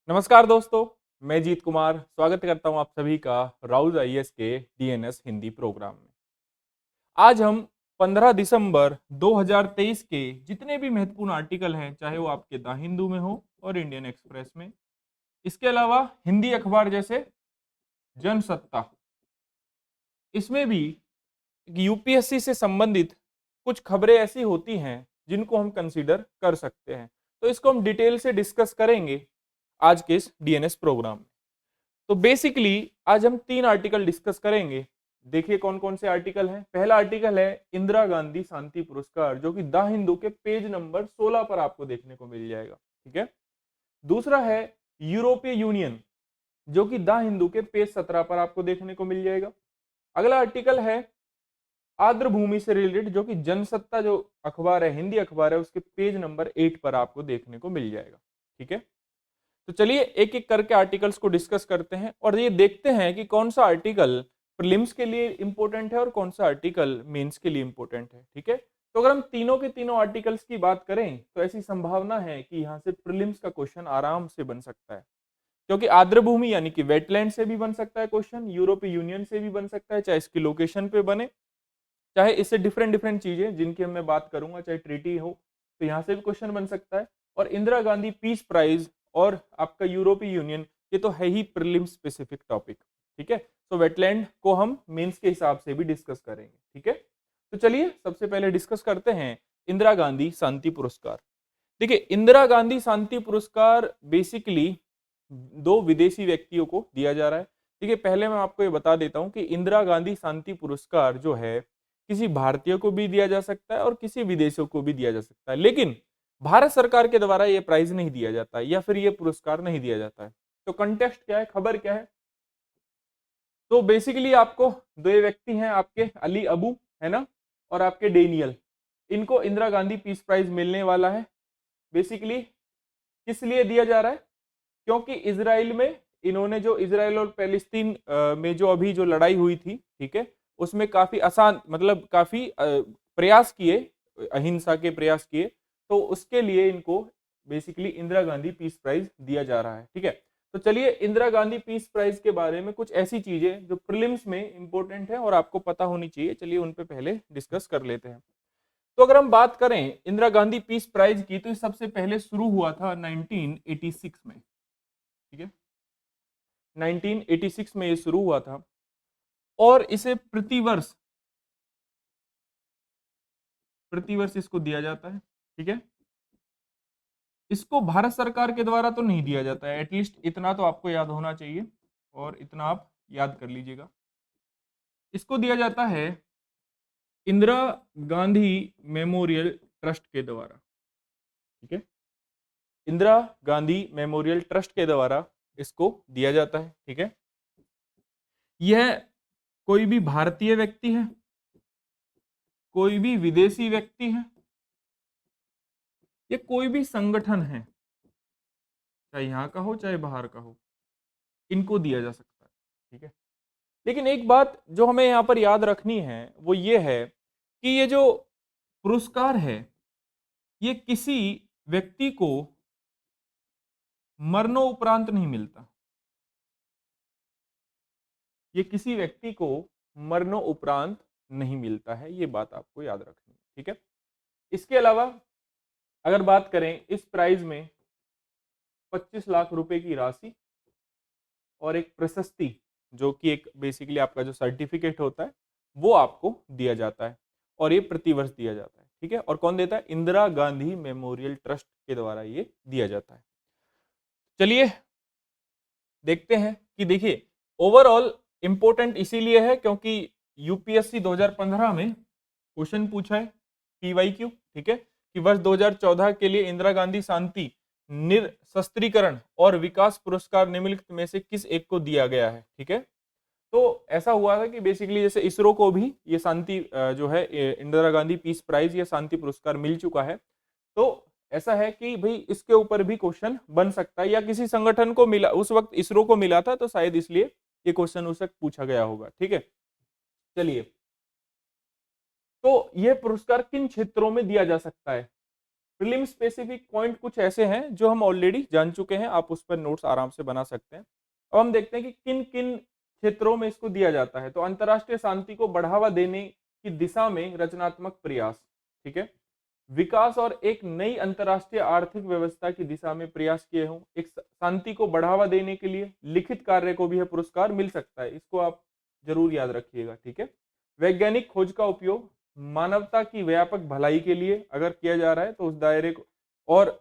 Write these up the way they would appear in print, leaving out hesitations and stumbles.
नमस्कार दोस्तों, मैं जीत कुमार स्वागत करता हूं आप सभी का राउज आईएएस के डीएनएस हिंदी प्रोग्राम में। आज हम 15 दिसंबर 2023 के जितने भी महत्वपूर्ण आर्टिकल हैं, चाहे वो आपके द हिंदू में हो और इंडियन एक्सप्रेस में, इसके अलावा हिंदी अखबार जैसे जनसत्ता, इसमें भी यूपीएससी से संबंधित कुछ खबरें ऐसी होती हैं जिनको हम कंसीडर कर सकते हैं। तो इसको हम डिटेल से डिस्कस करेंगे आज के इस डीएनएस प्रोग्राम में। तो बेसिकली आज हम 3 आर्टिकल डिस्कस करेंगे। देखिए कौन कौन से आर्टिकल हैं। पहला आर्टिकल है इंदिरा गांधी शांति पुरस्कार, जो कि द हिंदू के पेज नंबर 16 पर आपको देखने को मिल जाएगा। ठीक है। दूसरा है यूरोपीय यूनियन, जो कि द हिंदू के पेज 17 पर आपको देखने को मिल जाएगा। अगला आर्टिकल है आर्द्र भूमि से रिलेटेड, जो कि जनसत्ता जो अखबार है, हिंदी अखबार है, उसके पेज नंबर 8 पर आपको देखने को मिल जाएगा। ठीक है। तो चलिए एक एक करके आर्टिकल्स को डिस्कस करते हैं और ये देखते हैं कि कौन सा आर्टिकल प्रीलिम्स के लिए इंपॉर्टेंट है और कौन सा आर्टिकल मेंस के लिए इंपॉर्टेंट है। ठीक है। तो अगर हम तीनों के तीनों आर्टिकल्स की बात करें तो ऐसी संभावना है कि यहाँ से प्रीलिम्स का क्वेश्चन आराम से बन सकता है, क्योंकि आर्द्र भूमि यानी कि वेटलैंड से भी बन सकता है क्वेश्चन, यूरोपीय यूनियन से भी बन सकता है, चाहे इसकी लोकेशन पे बने, चाहे इससे डिफरेंट डिफरेंट चीजें जिनकी मैं बात करूंगा, चाहे ट्रीटी हो, तो यहाँ से भी क्वेश्चन बन सकता है। और इंदिरा गांधी पीस प्राइज और आपका यूरोपीय यूनियन, ये तो है ही प्रीलिम स्पेसिफिक टॉपिक। ठीक है। तो वेटलैंड को हम मेंस के हिसाब से भी डिस्कस करेंगे। ठीक है। तो चलिए सबसे पहले डिस्कस करते हैं इंदिरा गांधी शांति पुरस्कार। देखिए इंदिरा गांधी शांति पुरस्कार बेसिकली दो विदेशी व्यक्तियों को दिया जा रहा है। ठीक है। पहले मैं आपको ये बता देता हूं कि इंदिरा गांधी शांति पुरस्कार जो है किसी भारतीय को भी दिया जा सकता है और किसी विदेशियों को भी दिया जा सकता है, लेकिन भारत सरकार के द्वारा ये प्राइज नहीं दिया जाता या फिर ये पुरस्कार नहीं दिया जाता है। तो कंटेक्स्ट क्या है, खबर क्या है? तो बेसिकली आपको दो व्यक्ति हैं, आपके अली अबू है ना, और आपके डेनियल, इनको इंदिरा गांधी पीस प्राइज मिलने वाला है। बेसिकली किस लिए दिया जा रहा है? क्योंकि इसराइल में इन्होंने जो इसराइल और पैलेस्तीन में जो अभी जो लड़ाई हुई थी, ठीक है, उसमें काफी आसान मतलब काफी प्रयास किए, अहिंसा के प्रयास किए, तो उसके लिए इनको basically Indira Gandhi peace prize दिया जा रहा है। ठीक है। तो चलिए इंदिरा गांधी पीस प्राइज के बारे में कुछ ऐसी चीजें जो प्रीलिम्स में इंपॉर्टेंट है और आपको पता होनी चाहिए, चलिए उन पे पहले डिस्कस कर लेते हैं। तो अगर हम बात करें इंदिरा गांधी पीस प्राइज की, तो सबसे पहले शुरू हुआ था 1986 में। ठीक है। 1986 में ये शुरू हुआ था और इसे प्रतिवर्ष इसको दिया जाता है। ठीक है। इसको भारत सरकार के द्वारा तो नहीं दिया जाता है, एटलीस्ट इतना तो आपको याद होना चाहिए और इतना आप याद कर लीजिएगा। इसको दिया जाता है इंदिरा गांधी मेमोरियल ट्रस्ट के द्वारा। ठीक है। इंदिरा गांधी मेमोरियल ट्रस्ट के द्वारा इसको दिया जाता है। ठीक है। यह कोई भी भारतीय व्यक्ति है, कोई भी विदेशी व्यक्ति है, ये कोई भी संगठन है, चाहे यहाँ का हो चाहे बाहर का हो, इनको दिया जा सकता है। ठीक है। लेकिन एक बात जो हमें यहाँ पर याद रखनी है वो ये है कि ये जो पुरस्कार है ये किसी व्यक्ति को मरणोपरांत नहीं मिलता। ये किसी व्यक्ति को मरणोपरांत नहीं मिलता है, ये बात आपको याद रखनी है। ठीक है। इसके अलावा अगर बात करें इस प्राइज में 25 लाख रुपए की राशि और एक प्रशस्ति, जो कि एक बेसिकली आपका जो सर्टिफिकेट होता है, वो आपको दिया जाता है और ये प्रतिवर्ष दिया जाता है। ठीक है। और कौन देता है? इंदिरा गांधी मेमोरियल ट्रस्ट के द्वारा ये दिया जाता है। चलिए देखते हैं कि देखिए ओवरऑल इंपॉर्टेंट इसीलिए है क्योंकि यूपीएससी 2015 में क्वेश्चन पूछा है, पीवाईक्यू। ठीक है। कि वर्ष 2014 के लिए इंदिरा गांधी शांति निरशस्त्रीकरण और विकास पुरस्कार निम्नलिखित में से किस एक को दिया गया है। ठीक है। तो ऐसा हुआ था कि बेसिकली जैसे इसरो को भी ये शांति जो है इंदिरा गांधी पीस प्राइज या शांति पुरस्कार मिल चुका है, तो ऐसा है कि भाई इसके ऊपर भी क्वेश्चन बन सकता है, या किसी संगठन को मिला, उस वक्त इसरो को मिला था तो शायद इसलिए ये क्वेश्चन उस वक्त पूछा गया होगा। ठीक है। चलिए, तो यह पुरस्कार किन क्षेत्रों में दिया जा सकता है? प्रीलिम स्पेसिफिक पॉइंट कुछ ऐसे हैं जो हम ऑलरेडी जान चुके हैं, आप उस पर नोट्स आराम से बना सकते हैं। अब हम देखते हैं कि किन किन क्षेत्रों में इसको दिया जाता है। तो अंतर्राष्ट्रीय शांति को बढ़ावा देने की दिशा में रचनात्मक प्रयास, ठीक है, विकास और एक नई अंतर्राष्ट्रीय आर्थिक व्यवस्था की दिशा में प्रयास किए हों, एक शांति को बढ़ावा देने के लिए लिखित कार्य को भी यह पुरस्कार मिल सकता है, इसको आप जरूर याद रखिएगा, ठीक है। वैज्ञानिक खोज का उपयोग मानवता की व्यापक भलाई के लिए अगर किया जा रहा है तो उस दायरे को, और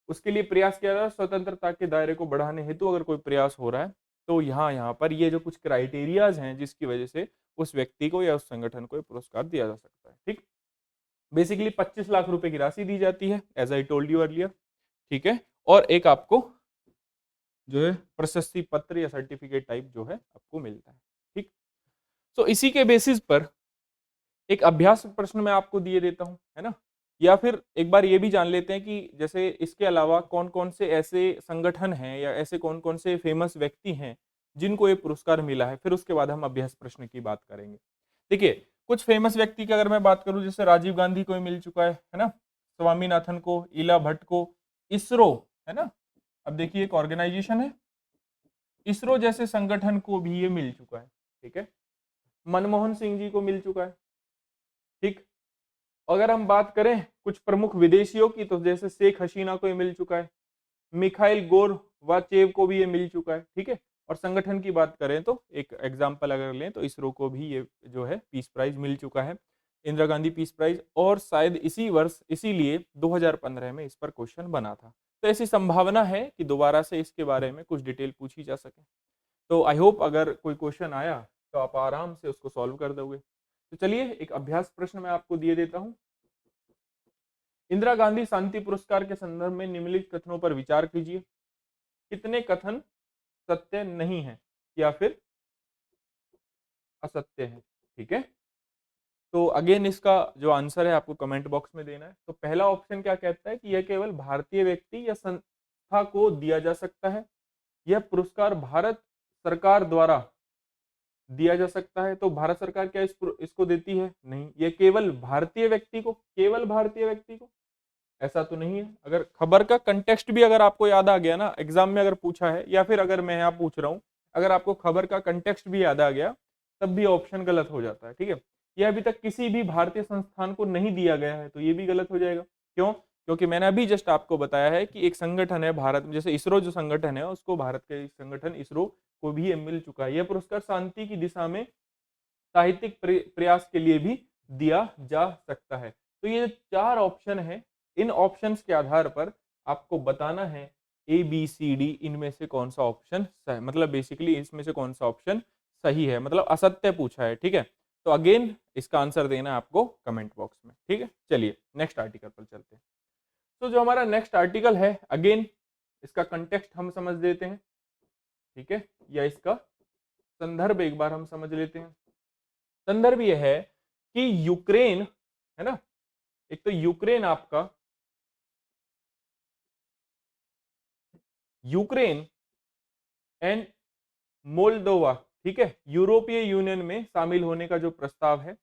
उसके लिए प्रयास किया जा रहा है, स्वतंत्रता के दायरे को बढ़ाने हेतु अगर कोई प्रयास हो रहा है तो यहाँ पर ये जो कुछ क्राइटेरियाज हैं जिसकी वजह से उस व्यक्ति को या उस संगठन को पुरस्कार दिया जा सकता है, ठीक। बेसिकली 25 लाख रुपए की राशि दी जाती है, as I told you earlier, ठीक है, और एक आपको जो है प्रशस्ति पत्र या सर्टिफिकेट टाइप जो है आपको मिलता है, ठीक। तो इसी के बेसिस पर एक अभ्यास प्रश्न मैं आपको दिए देता हूं, है ना, या फिर एक बार ये भी जान लेते हैं कि जैसे इसके अलावा कौन कौन से ऐसे संगठन हैं या ऐसे कौन कौन से फेमस व्यक्ति हैं जिनको ये पुरस्कार मिला है, फिर उसके बाद हम अभ्यास प्रश्न की बात करेंगे। देखिए, कुछ फेमस व्यक्ति की अगर मैं बात करूं, जैसे राजीव गांधी को मिल चुका है ना, स्वामीनाथन को, इला भट्ट को, इसरो, है ना, अब देखिए एक ऑर्गेनाइजेशन है, इसरो जैसे संगठन को भी ये मिल चुका है, ठीक है। मनमोहन सिंह जी को मिल चुका है, ठीक। अगर हम बात करें कुछ प्रमुख विदेशियों की, तो जैसे शेख हसीना को ये मिल चुका है, मिखाइल गोरबाचेव को भी ये मिल चुका है, ठीक है। और संगठन की बात करें तो एक एग्जांपल अगर लें तो इसरो को भी ये जो है पीस प्राइज मिल चुका है, इंदिरा गांधी पीस प्राइज, और शायद इसी वर्ष इसीलिए 2015 में इस पर क्वेश्चन बना था। तो ऐसी संभावना है कि दोबारा से इसके बारे में कुछ डिटेल पूछी जा सके। तो आई होप अगर कोई क्वेश्चन आया तो आप आराम से उसको सॉल्व कर दोगे। तो चलिए एक अभ्यास प्रश्न मैं आपको दिए देता हूं। इंदिरा गांधी शांति पुरस्कार के संदर्भ में निम्नलिखित कथनों पर विचार कीजिए। कितने कथन सत्य नहीं है या फिर असत्य है, ठीक है। तो अगेन इसका जो आंसर है आपको कमेंट बॉक्स में देना है। तो पहला ऑप्शन क्या कहता है कि यह केवल भारतीय व्यक्ति या संस्था को दिया जा सकता है, यह पुरस्कार भारत सरकार द्वारा दिया जा सकता है। तो भारत सरकार क्या इसको देती है? नहीं, ये केवल भारतीय व्यक्ति को, केवल भारतीय व्यक्ति को, ऐसा तो नहीं है। अगर खबर का कंटेक्स्ट भी अगर आपको याद आ गया ना, एग्जाम में अगर पूछा है, या फिर अगर मैं यहाँ पूछ रहा हूँ, अगर आपको खबर का कंटेक्स्ट भी याद आ गया तब भी ऑप्शन गलत हो जाता है, ठीक है। ये अभी तक किसी भी भारतीय संस्थान को नहीं दिया गया है तो ये भी गलत हो जाएगा। क्यों? क्योंकि मैंने अभी जस्ट आपको बताया है कि एक संगठन है भारत में, जैसे इसरो जो संगठन है उसको, भारत के संगठन इसरो को भी ये मिल चुका है। यह पुरस्कार शांति की दिशा में साहित्यिक प्रयास के लिए भी दिया जा सकता है। तो ये चार ऑप्शन है, इन ऑप्शंस के आधार पर आपको बताना है ए बी सी डी इनमें से कौन सा ऑप्शन सही, मतलब बेसिकली इसमें से कौन सा ऑप्शन सही है, मतलब असत्य पूछा है, ठीक है। तो अगेन इसका आंसर देना है आपको कमेंट बॉक्स में, ठीक है। चलिए नेक्स्ट आर्टिकल पर चलते हैं। तो जो हमारा नेक्स्ट आर्टिकल है, अगेन इसका कंटेक्स्ट हम समझ लेते हैं, ठीक है, या इसका संदर्भ एक बार हम समझ लेते हैं। संदर्भ यह है कि यूक्रेन, है ना, एक तो यूक्रेन आपका, यूक्रेन एंड मोल्दोवा, ठीक है, यूरोपीय यूनियन में शामिल होने का जो प्रस्ताव है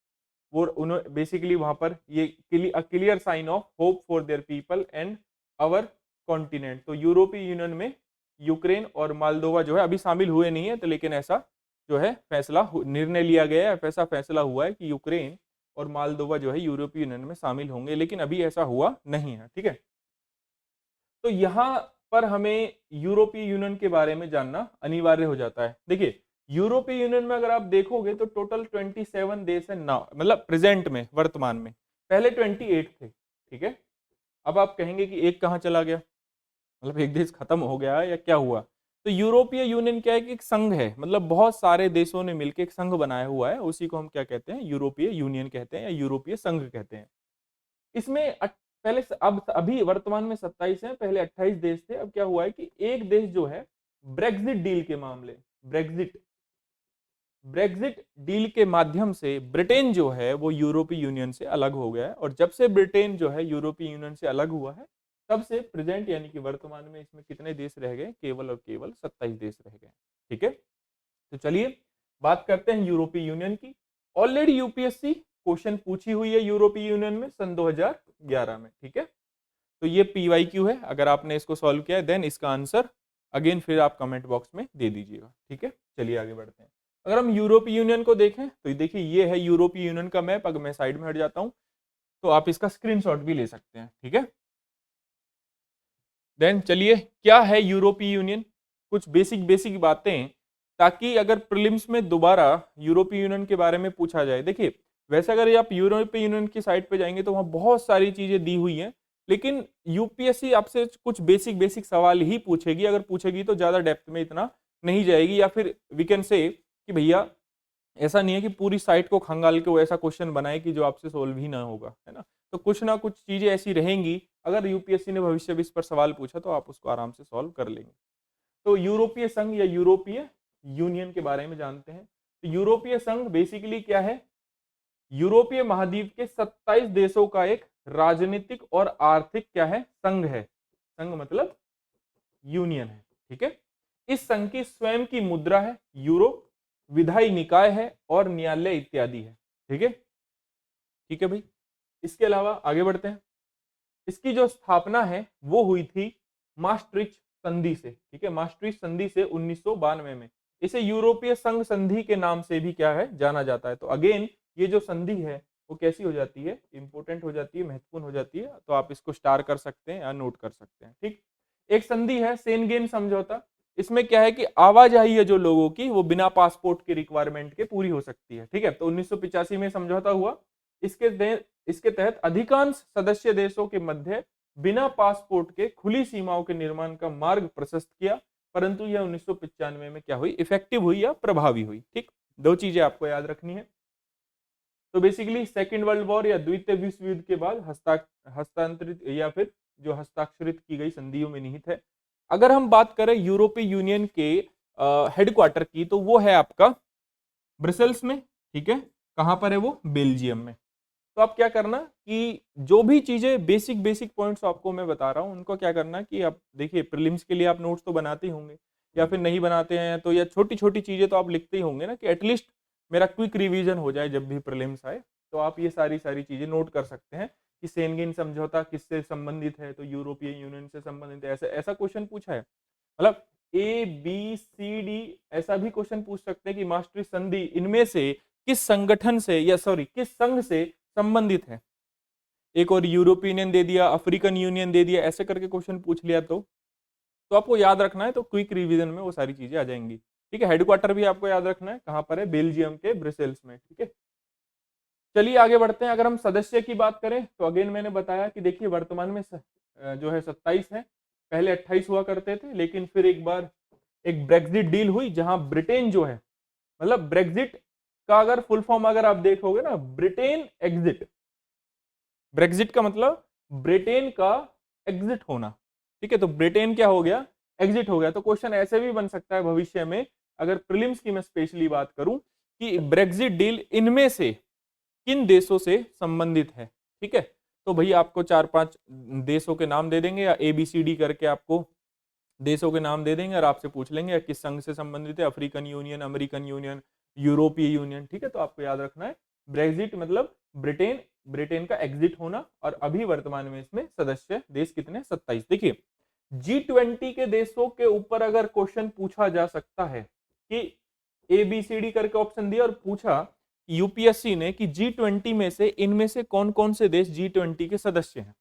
वो उन्होंने बेसिकली वहां पर ये clear sign of hope for their people and our continent. तो यूरोपीय यूनियन में यूक्रेन और मोल्दोवा जो है अभी शामिल हुए नहीं है, तो लेकिन ऐसा जो है फैसला निर्णय लिया गया है, ऐसा फैसला हुआ है कि यूक्रेन और मोल्दोवा जो है यूरोपीय यूनियन में शामिल होंगे, लेकिन अभी ऐसा हुआ नहीं है, ठीक है। तो यहाँ पर हमें यूरोपीय यूनियन के बारे में जानना अनिवार्य हो जाता है। देखिए, यूरोपीय यूनियन में अगर आप देखोगे तो टोटल 27 देश है ना, मतलब प्रेजेंट में, वर्तमान में, पहले 28 थे, ठीक है। अब आप कहेंगे कि एक कहाँ चला गया, मतलब एक देश खत्म हो गया या क्या हुआ? तो यूरोपीय यूनियन क्या है कि एक संघ है, मतलब बहुत सारे देशों ने मिलकर एक संघ बनाया हुआ है, उसी को हम क्या कहते हैं? यूरोपीय यूनियन कहते हैं या यूरोपीय संघ कहते हैं। इसमें पहले अब अभी वर्तमान में 27 हैं, पहले 28 देश थे। अब क्या हुआ है कि एक देश जो है ब्रेक्सिट डील के मामले, ब्रेक्सिट ब्रेक्सिट डील के माध्यम से ब्रिटेन जो है वो यूरोपीय यूनियन से अलग हो गया है, और जब से ब्रिटेन जो है यूरोपीय यूनियन से अलग हुआ है तब से प्रेजेंट यानी कि वर्तमान में इसमें कितने देश रह गए? केवल और केवल 27 देश रह गए, ठीक है। तो चलिए बात करते हैं यूरोपीय यूनियन की। ऑलरेडी यूपीएससी क्वेश्चन पूछी हुई है यूरोपीय यूनियन में सन 2011 में, ठीक है। तो ये PYQ है, अगर आपने इसको सॉल्व किया है देन इसका आंसर अगेन फिर आप कमेंट बॉक्स में दे दीजिएगा। ठीक है, चलिए आगे बढ़ते हैं। अगर हम यूरोपीय यूनियन को देखें तो देखिए ये है यूरोपीय यूनियन का मैप। अगर मैं साइड में हट जाता हूं तो आप इसका स्क्रीनशॉट भी ले सकते हैं। ठीक है, देन चलिए क्या है यूरोपीय यूनियन, कुछ बेसिक बेसिक बातें, ताकि अगर प्रीलिम्स में दोबारा यूरोपीय यूनियन के बारे में पूछा जाए। देखिए वैसे अगर आप यूरोपीय यूनियन की साइट पे जाएंगे तो वहाँ बहुत सारी चीजें दी हुई हैं, लेकिन यूपीएससी आपसे कुछ बेसिक बेसिक सवाल ही पूछेगी। अगर पूछेगी तो ज्यादा डेप्थ में इतना नहीं जाएगी, या फिर वी कैन से कि भैया ऐसा नहीं है कि पूरी साइट को खंगाल के वो ऐसा क्वेश्चन बनाए कि जो आपसे सोल्व ही ना होगा, है ना कुछ चीजें ऐसी रहेंगी। अगर यूपीएससी ने भविष्य में इस पर सवाल पूछा तो आप उसको आराम से सॉल्व कर लेंगे। तो यूरोपीय संघ या यूरोपीय यूनियन के बारे में जानते हैं। तो यूरोपीय संघ बेसिकली क्या है, यूरोपीय महाद्वीप के 27 देशों का एक राजनीतिक और आर्थिक क्या है, संघ है। संघ मतलब यूनियन है। ठीक है, इस संघ की स्वयं की मुद्रा है यूरो, विधायी निकाय है और न्यायालय इत्यादि है। ठीक है, ठीक है भाई। इसके अलावा आगे बढ़ते हैं। इसकी जो स्थापना है वो हुई थी मास्ट्रिच संधि से। ठीक है, मास्ट्रिच संधि से 1992 में। इसे यूरोपीय संघ संधि के नाम से भी क्या है, जाना जाता है। तो अगेन ये जो संधि है वो कैसी हो जाती है, इंपॉर्टेंट हो जाती है, महत्वपूर्ण हो जाती है। तो आप इसको स्टार कर सकते हैं या नोट कर सकते हैं। ठीक, एक संधि है शेंगेन समझौता। इसमें क्या है कि आवाजाही है जो लोगों की वो बिना पासपोर्ट के रिक्वायरमेंट के पूरी हो सकती है। ठीक है, तो 1985 में समझौता हुआ। इसके तहत अधिकांश सदस्य देशों के मध्य बिना पासपोर्ट के खुली सीमाओं के निर्माण का मार्ग प्रशस्त किया, परंतु यह 1995 में क्या हुई, इफेक्टिव हुई या प्रभावी हुई। ठीक, दो चीजें आपको याद रखनी है। तो बेसिकली सेकेंड वर्ल्ड वॉर या द्वितीय विश्व युद्ध के बाद हस्तांतरित या फिर जो हस्ताक्षरित की गई संधियों में निहित है। अगर हम बात करें यूरोपीय यूनियन के हेडक्वार्टर की, तो वो है आपका ब्रसेल्स में। ठीक है, कहां पर है वो, बेल्जियम में। तो आप क्या करना कि जो भी चीजें बेसिक बेसिक पॉइंट्स आपको मैं बता रहा हूं उनको क्या करना कि आप देखिए प्रीलिम्स के लिए आप नोट्स तो बनाते ही होंगे, या फिर नहीं बनाते हैं तो या छोटी छोटी चीजें तो आप लिखते ही होंगे ना, कि एटलीस्ट मेरा क्विक रिवीजन हो जाए जब भी प्रीलिम्स आए। तो आप ये सारी सारी चीजें नोट कर सकते हैं कि शेंगेन समझौता किससे संबंधित है, तो यूरोपीय यूनियन से संबंधित है। ऐसा ऐसा क्वेश्चन पूछा है, मतलब ABCD ऐसा भी क्वेश्चन पूछ सकते हैं कि मास्ट्रिच संधि इनमें से किस संगठन से या सॉरी किस संघ से संबंधित है। एक और यूरोपीय यूनियन दे दिया, अफ्रीकन यूनियन दे दिया, ऐसे करके क्वेश्चन पूछ लिया तो आपको याद रखना है। तो क्विक रिवीजन में वो सारी चीजें आ जाएंगी। ठीक है, हेडक्वार्टर भी आपको याद रखना है, कहां पर है, बेल्जियम के ब्रसेल्स में। ठीक है, चलिए आगे बढ़ते हैं। अगर हम सदस्य की बात करें तो अगेन मैंने बताया कि देखिए वर्तमान में जो है 27 है, पहले 28 हुआ करते थे, लेकिन फिर एक बार एक ब्रेक्जिट डील हुई जहां ब्रिटेन जो है, मतलब ब्रेक्जिट का अगर फुल फॉर्म अगर आप देखोगे ना, ब्रिटेन एग्जिट, ब्रेक्जिट का मतलब ब्रिटेन का एग्जिट होना। ठीक है, तो ब्रिटेन क्या हो गया, एग्जिट हो गया। तो क्वेश्चन ऐसे भी बन सकता है भविष्य में, अगर प्रीलिम्स की मैं स्पेशली बात करूं कि ब्रेक्जिट डील इनमें से किन देशों से संबंधित है। ठीक है, तो भैया आपको 4-5 देशों के नाम दे देंगे, या ABCD करके आपको देशों के नाम दे देंगे और आपसे पूछ लेंगे किस संघ से संबंधित है, अफ्रीकन यूनियन, अमेरिकन यूनियन, यूरोपीय यूनियन। ठीक है, तो आपको याद रखना है ब्रेक्जिट मतलब ब्रिटेन, ब्रिटेन का एग्जिट होना। और अभी वर्तमान में इसमें सदस्य देश कितने, 27। देखिए G20 के देशों के ऊपर अगर क्वेश्चन पूछा जा सकता है कि ABCD करके ऑप्शन दिया और पूछा यूपीएससी ने कि G20 में से इनमें से कौन कौन से देश G20 के सदस्य हैं,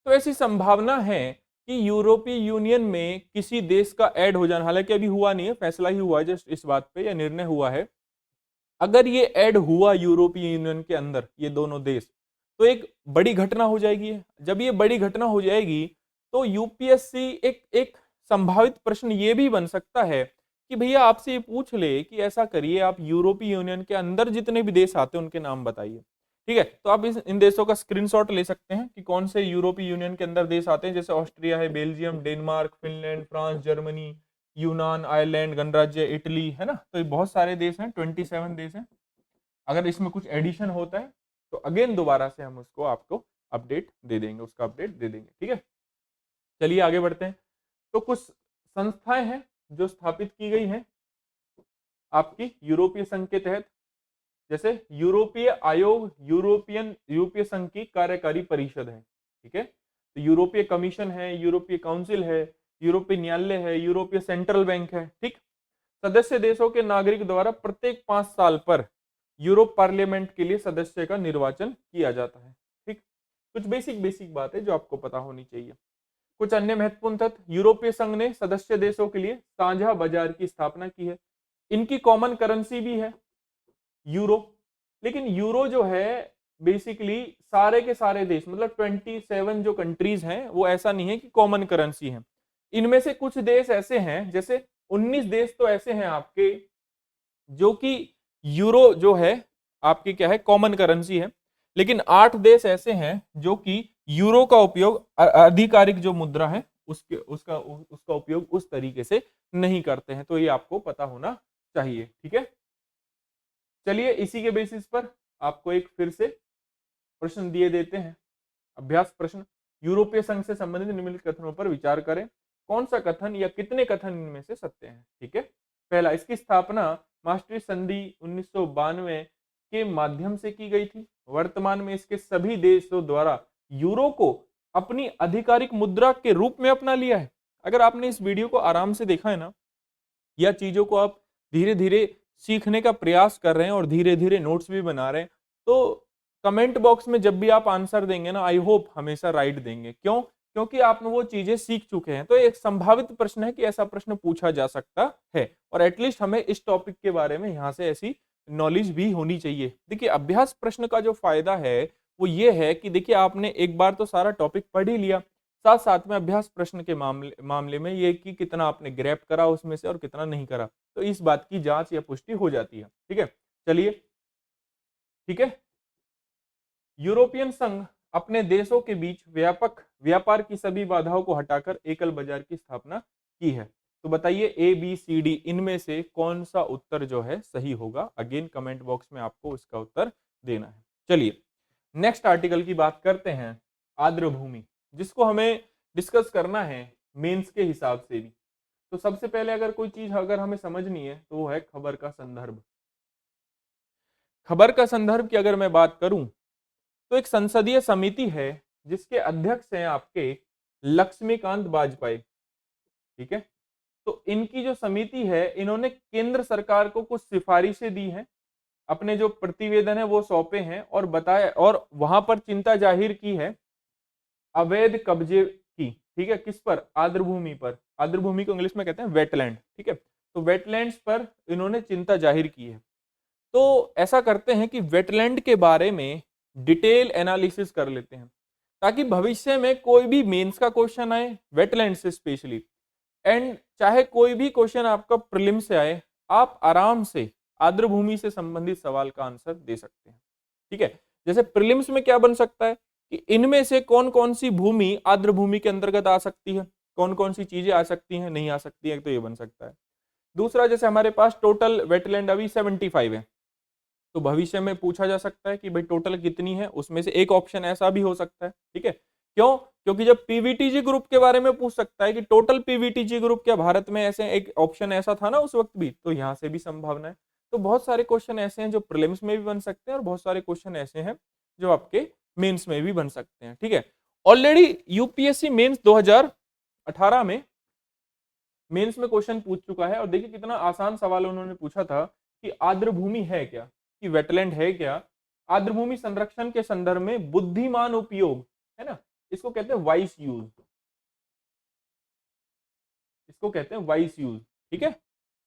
तो ऐसी संभावना है कि यूरोपीय यूनियन में किसी देश का ऐड हो जाना, हालांकि अभी हुआ नहीं है, फैसला ही हुआ है जस्ट इस बात पे, या निर्णय हुआ है। अगर ये ऐड हुआ यूरोपीय यूनियन के अंदर ये दोनों देश, तो एक बड़ी घटना हो जाएगी। जब ये बड़ी घटना हो जाएगी तो यूपीएससी एक एक संभावित प्रश्न ये भी बन सकता है कि भैया आपसे ये पूछ ले कि ऐसा करिए आप यूरोपीय यूनियन के अंदर जितने भी देश आते हैं उनके नाम बताइए। ठीक है, तो आप इन देशों का स्क्रीनशॉट ले सकते हैं कि कौन से यूरोपीय यूनियन के अंदर देश आते हैं, जैसे ऑस्ट्रिया है, Belgium, Denmark, Finland, France, Germany, यूनान, आयरलैंड, गणराज्य, इटली, है ना। तो ये बहुत सारे देश हैं, 27 देश हैं। अगर इसमें कुछ एडिशन होता है तो अगेन दोबारा से हम उसको आपको अपडेट दे देंगे, उसका अपडेट दे देंगे। ठीक है, चलिए आगे बढ़ते हैं। तो कुछ संस्थाएं हैं जो स्थापित की गई हैं आपकी यूरोपीय संघ के तहत, जैसे यूरोपीय आयोग, यूरोपीय संघ की कार्यकारी परिषद है। ठीक है, तो यूरोपीय कमीशन है, यूरोपीय काउंसिल है, यूरोपीय न्यायालय है, यूरोपीय सेंट्रल बैंक है। ठीक, सदस्य देशों के नागरिक द्वारा प्रत्येक 5 साल पर यूरोप पार्लियामेंट के लिए सदस्य का निर्वाचन किया जाता है। ठीक, कुछ बेसिक बेसिक बात है जो आपको पता होनी चाहिए। कुछ अन्य महत्वपूर्ण तथ्य, यूरोपीय संघ ने सदस्य देशों के लिए साझा बाजार की स्थापना की है। इनकी कॉमन करेंसी भी है यूरो, लेकिन यूरो जो है बेसिकली सारे के सारे देश मतलब 27 जो कंट्रीज हैं वो ऐसा नहीं है कि कॉमन करेंसी है। इनमें से कुछ देश ऐसे हैं, जैसे 19 देश तो ऐसे हैं आपके जो कि यूरो जो है आपकी क्या है कॉमन करेंसी है, लेकिन 8 देश ऐसे हैं जो कि यूरो का उपयोग आधिकारिक जो मुद्रा है उसका उपयोग उस तरीके से नहीं करते हैं। तो ये आपको पता होना चाहिए। ठीक है, चलिए इसी के बेसिस पर आपको एक फिर से प्रश्न दिए देते हैं। अभ्यास प्रश्न, यूरोपीय संघ से संबंधित निम्नलिखित कथनों पर विचार करें। कौन सा कथन या कितने कथन इनमें से सत्य हैं? ठीक है, पहला, इसकी स्थापना मास्ट्रिक्ट संधि 1992 के माध्यम से की गई थी। वर्तमान में इसके सभी देशों द्वारा यूरो को अपनी आधिकारिक मुद्रा के रूप में अपना लिया है। अगर आपने इस वीडियो को आराम से देखा है ना, या चीजों को आप धीरे धीरे सीखने का प्रयास कर रहे हैं और धीरे धीरे नोट्स भी बना रहे हैं, तो कमेंट बॉक्स में जब भी आप आंसर देंगे ना, आई होप हमेशा राइट देंगे। क्यों? क्योंकि आप वो चीजें सीख चुके हैं। तो एक संभावित प्रश्न है कि ऐसा प्रश्न पूछा जा सकता है, और एटलीस्ट हमें इस टॉपिक के बारे में यहाँ से ऐसी नॉलेज भी होनी चाहिए। देखिए, अभ्यास प्रश्न का जो फायदा है वो ये है कि देखिए आपने एक बार तो सारा टॉपिक पढ़ ही लिया, साथ साथ में अभ्यास प्रश्न के मामले में ये कि कितना आपने ग्रैप करा उसमें से और कितना नहीं करा, तो इस बात की जांच या पुष्टि हो जाती है। ठीक है, चलिए, ठीक है, यूरोपियन संघ अपने देशों के बीच व्यापक व्यापार की सभी बाधाओं को हटाकर एकल बाजार की स्थापना की है। तो बताइए ए बी सी डी इनमें से कौन सा उत्तर जो है सही होगा? अगेन कमेंट बॉक्स में आपको इसका उत्तर देना है। चलिए नेक्स्ट आर्टिकल की बात करते हैं, आर्द्र भूमि, जिसको हमें डिस्कस करना है मेंस के हिसाब से भी। तो सबसे पहले अगर कोई चीज अगर हमें समझनी है तो वो है खबर का संदर्भ। खबर का संदर्भ की अगर मैं बात करूं तो एक संसदीय समिति है जिसके अध्यक्ष हैं आपके लक्ष्मीकांत वाजपेयी। ठीक है, तो इनकी जो समिति है इन्होंने केंद्र सरकार को कुछ सिफारिशें दी हैं, अपने जो प्रतिवेदन है वो सौंपे हैं और बताया, और वहां पर चिंता जाहिर की है अवैध कब्जे की। ठीक है, किस पर? आर्द्र भूमि पर। आर्द्र भूमि को इंग्लिश में कहते हैं वेटलैंड। ठीक है, तो वेटलैंड्स पर इन्होंने चिंता जाहिर की है। तो ऐसा करते हैं कि वेटलैंड के बारे में डिटेल एनालिसिस कर लेते हैं, ताकि भविष्य में कोई भी मेंस का क्वेश्चन आए वेटलैंड से स्पेशली, एंड चाहे कोई भी क्वेश्चन आपका प्रीलिम से आए, आप आराम से आर्द्र भूमि से संबंधित सवाल का आंसर दे सकते हैं। ठीक है, जैसे प्रीलिम्स में क्या बन सकता है कि इनमें से कौन कौन सी भूमि आर्द्र भूमि के अंतर्गत आ सकती है, कौन कौन सी चीजें आ सकती हैं, नहीं आ सकती है, तो ये बन सकता है। दूसरा, जैसे हमारे पास टोटल वेटलैंड अभी 75 है, तो भविष्य में पूछा जा सकता है कि भाई टोटल कितनी है, उसमें से एक ऑप्शन ऐसा भी हो सकता है। ठीक है, क्यों? क्योंकि जब पीवीटीजी ग्रुप के बारे में पूछ सकता है कि टोटल पीवीटीजी ग्रुप क्या भारत में, ऐसे एक ऑप्शन ऐसा था ना उस वक्त भी, तो यहाँ से भी संभावना है। तो बहुत सारे क्वेश्चन ऐसे हैं जो प्रीलिम्स में भी बन सकते हैं और बहुत सारे क्वेश्चन ऐसे हैं जो आपके मेंस में भी बन सकते हैं। ठीक है, ऑलरेडी यूपीएससी मेंस 2018 में मेंस में क्वेश्चन पूछ चुका है, और देखिए कितना आसान सवाल उन्होंने पूछा था कि आर्द्र भूमि है क्या, कि वेटलैंड है क्या, आर्द्र भूमि संरक्षण के संदर्भ में बुद्धिमान उपयोग, है ना, इसको कहते हैं वाइस यूज, इसको कहते हैं वाइस यूज। ठीक है,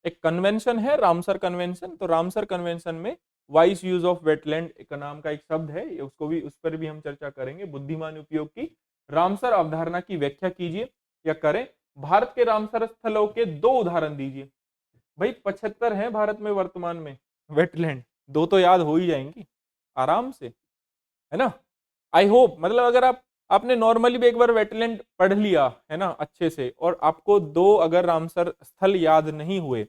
एक कन्वेंशन है रामसर कन्वेंशन, तो रामसर कन्वेंशन में वाइस यूज ऑफ वेटलैंड का नाम का एक शब्द है, उसको भी, उस पर भी हम चर्चा करेंगे। बुद्धिमान उपयोग की रामसर अवधारणा की व्याख्या कीजिए या करें। भारत के रामसर स्थलों के 2 उदाहरण दीजिए। भाई 75 है भारत में वर्तमान में वेटलैंड, 2 तो याद हो ही जाएंगी आराम से, है ना। आई होप, मतलब अगर आपने नॉर्मली भी एक बार वेटलैंड पढ़ लिया है ना अच्छे से, और आपको 2 अगर रामसर स्थल याद नहीं हुए,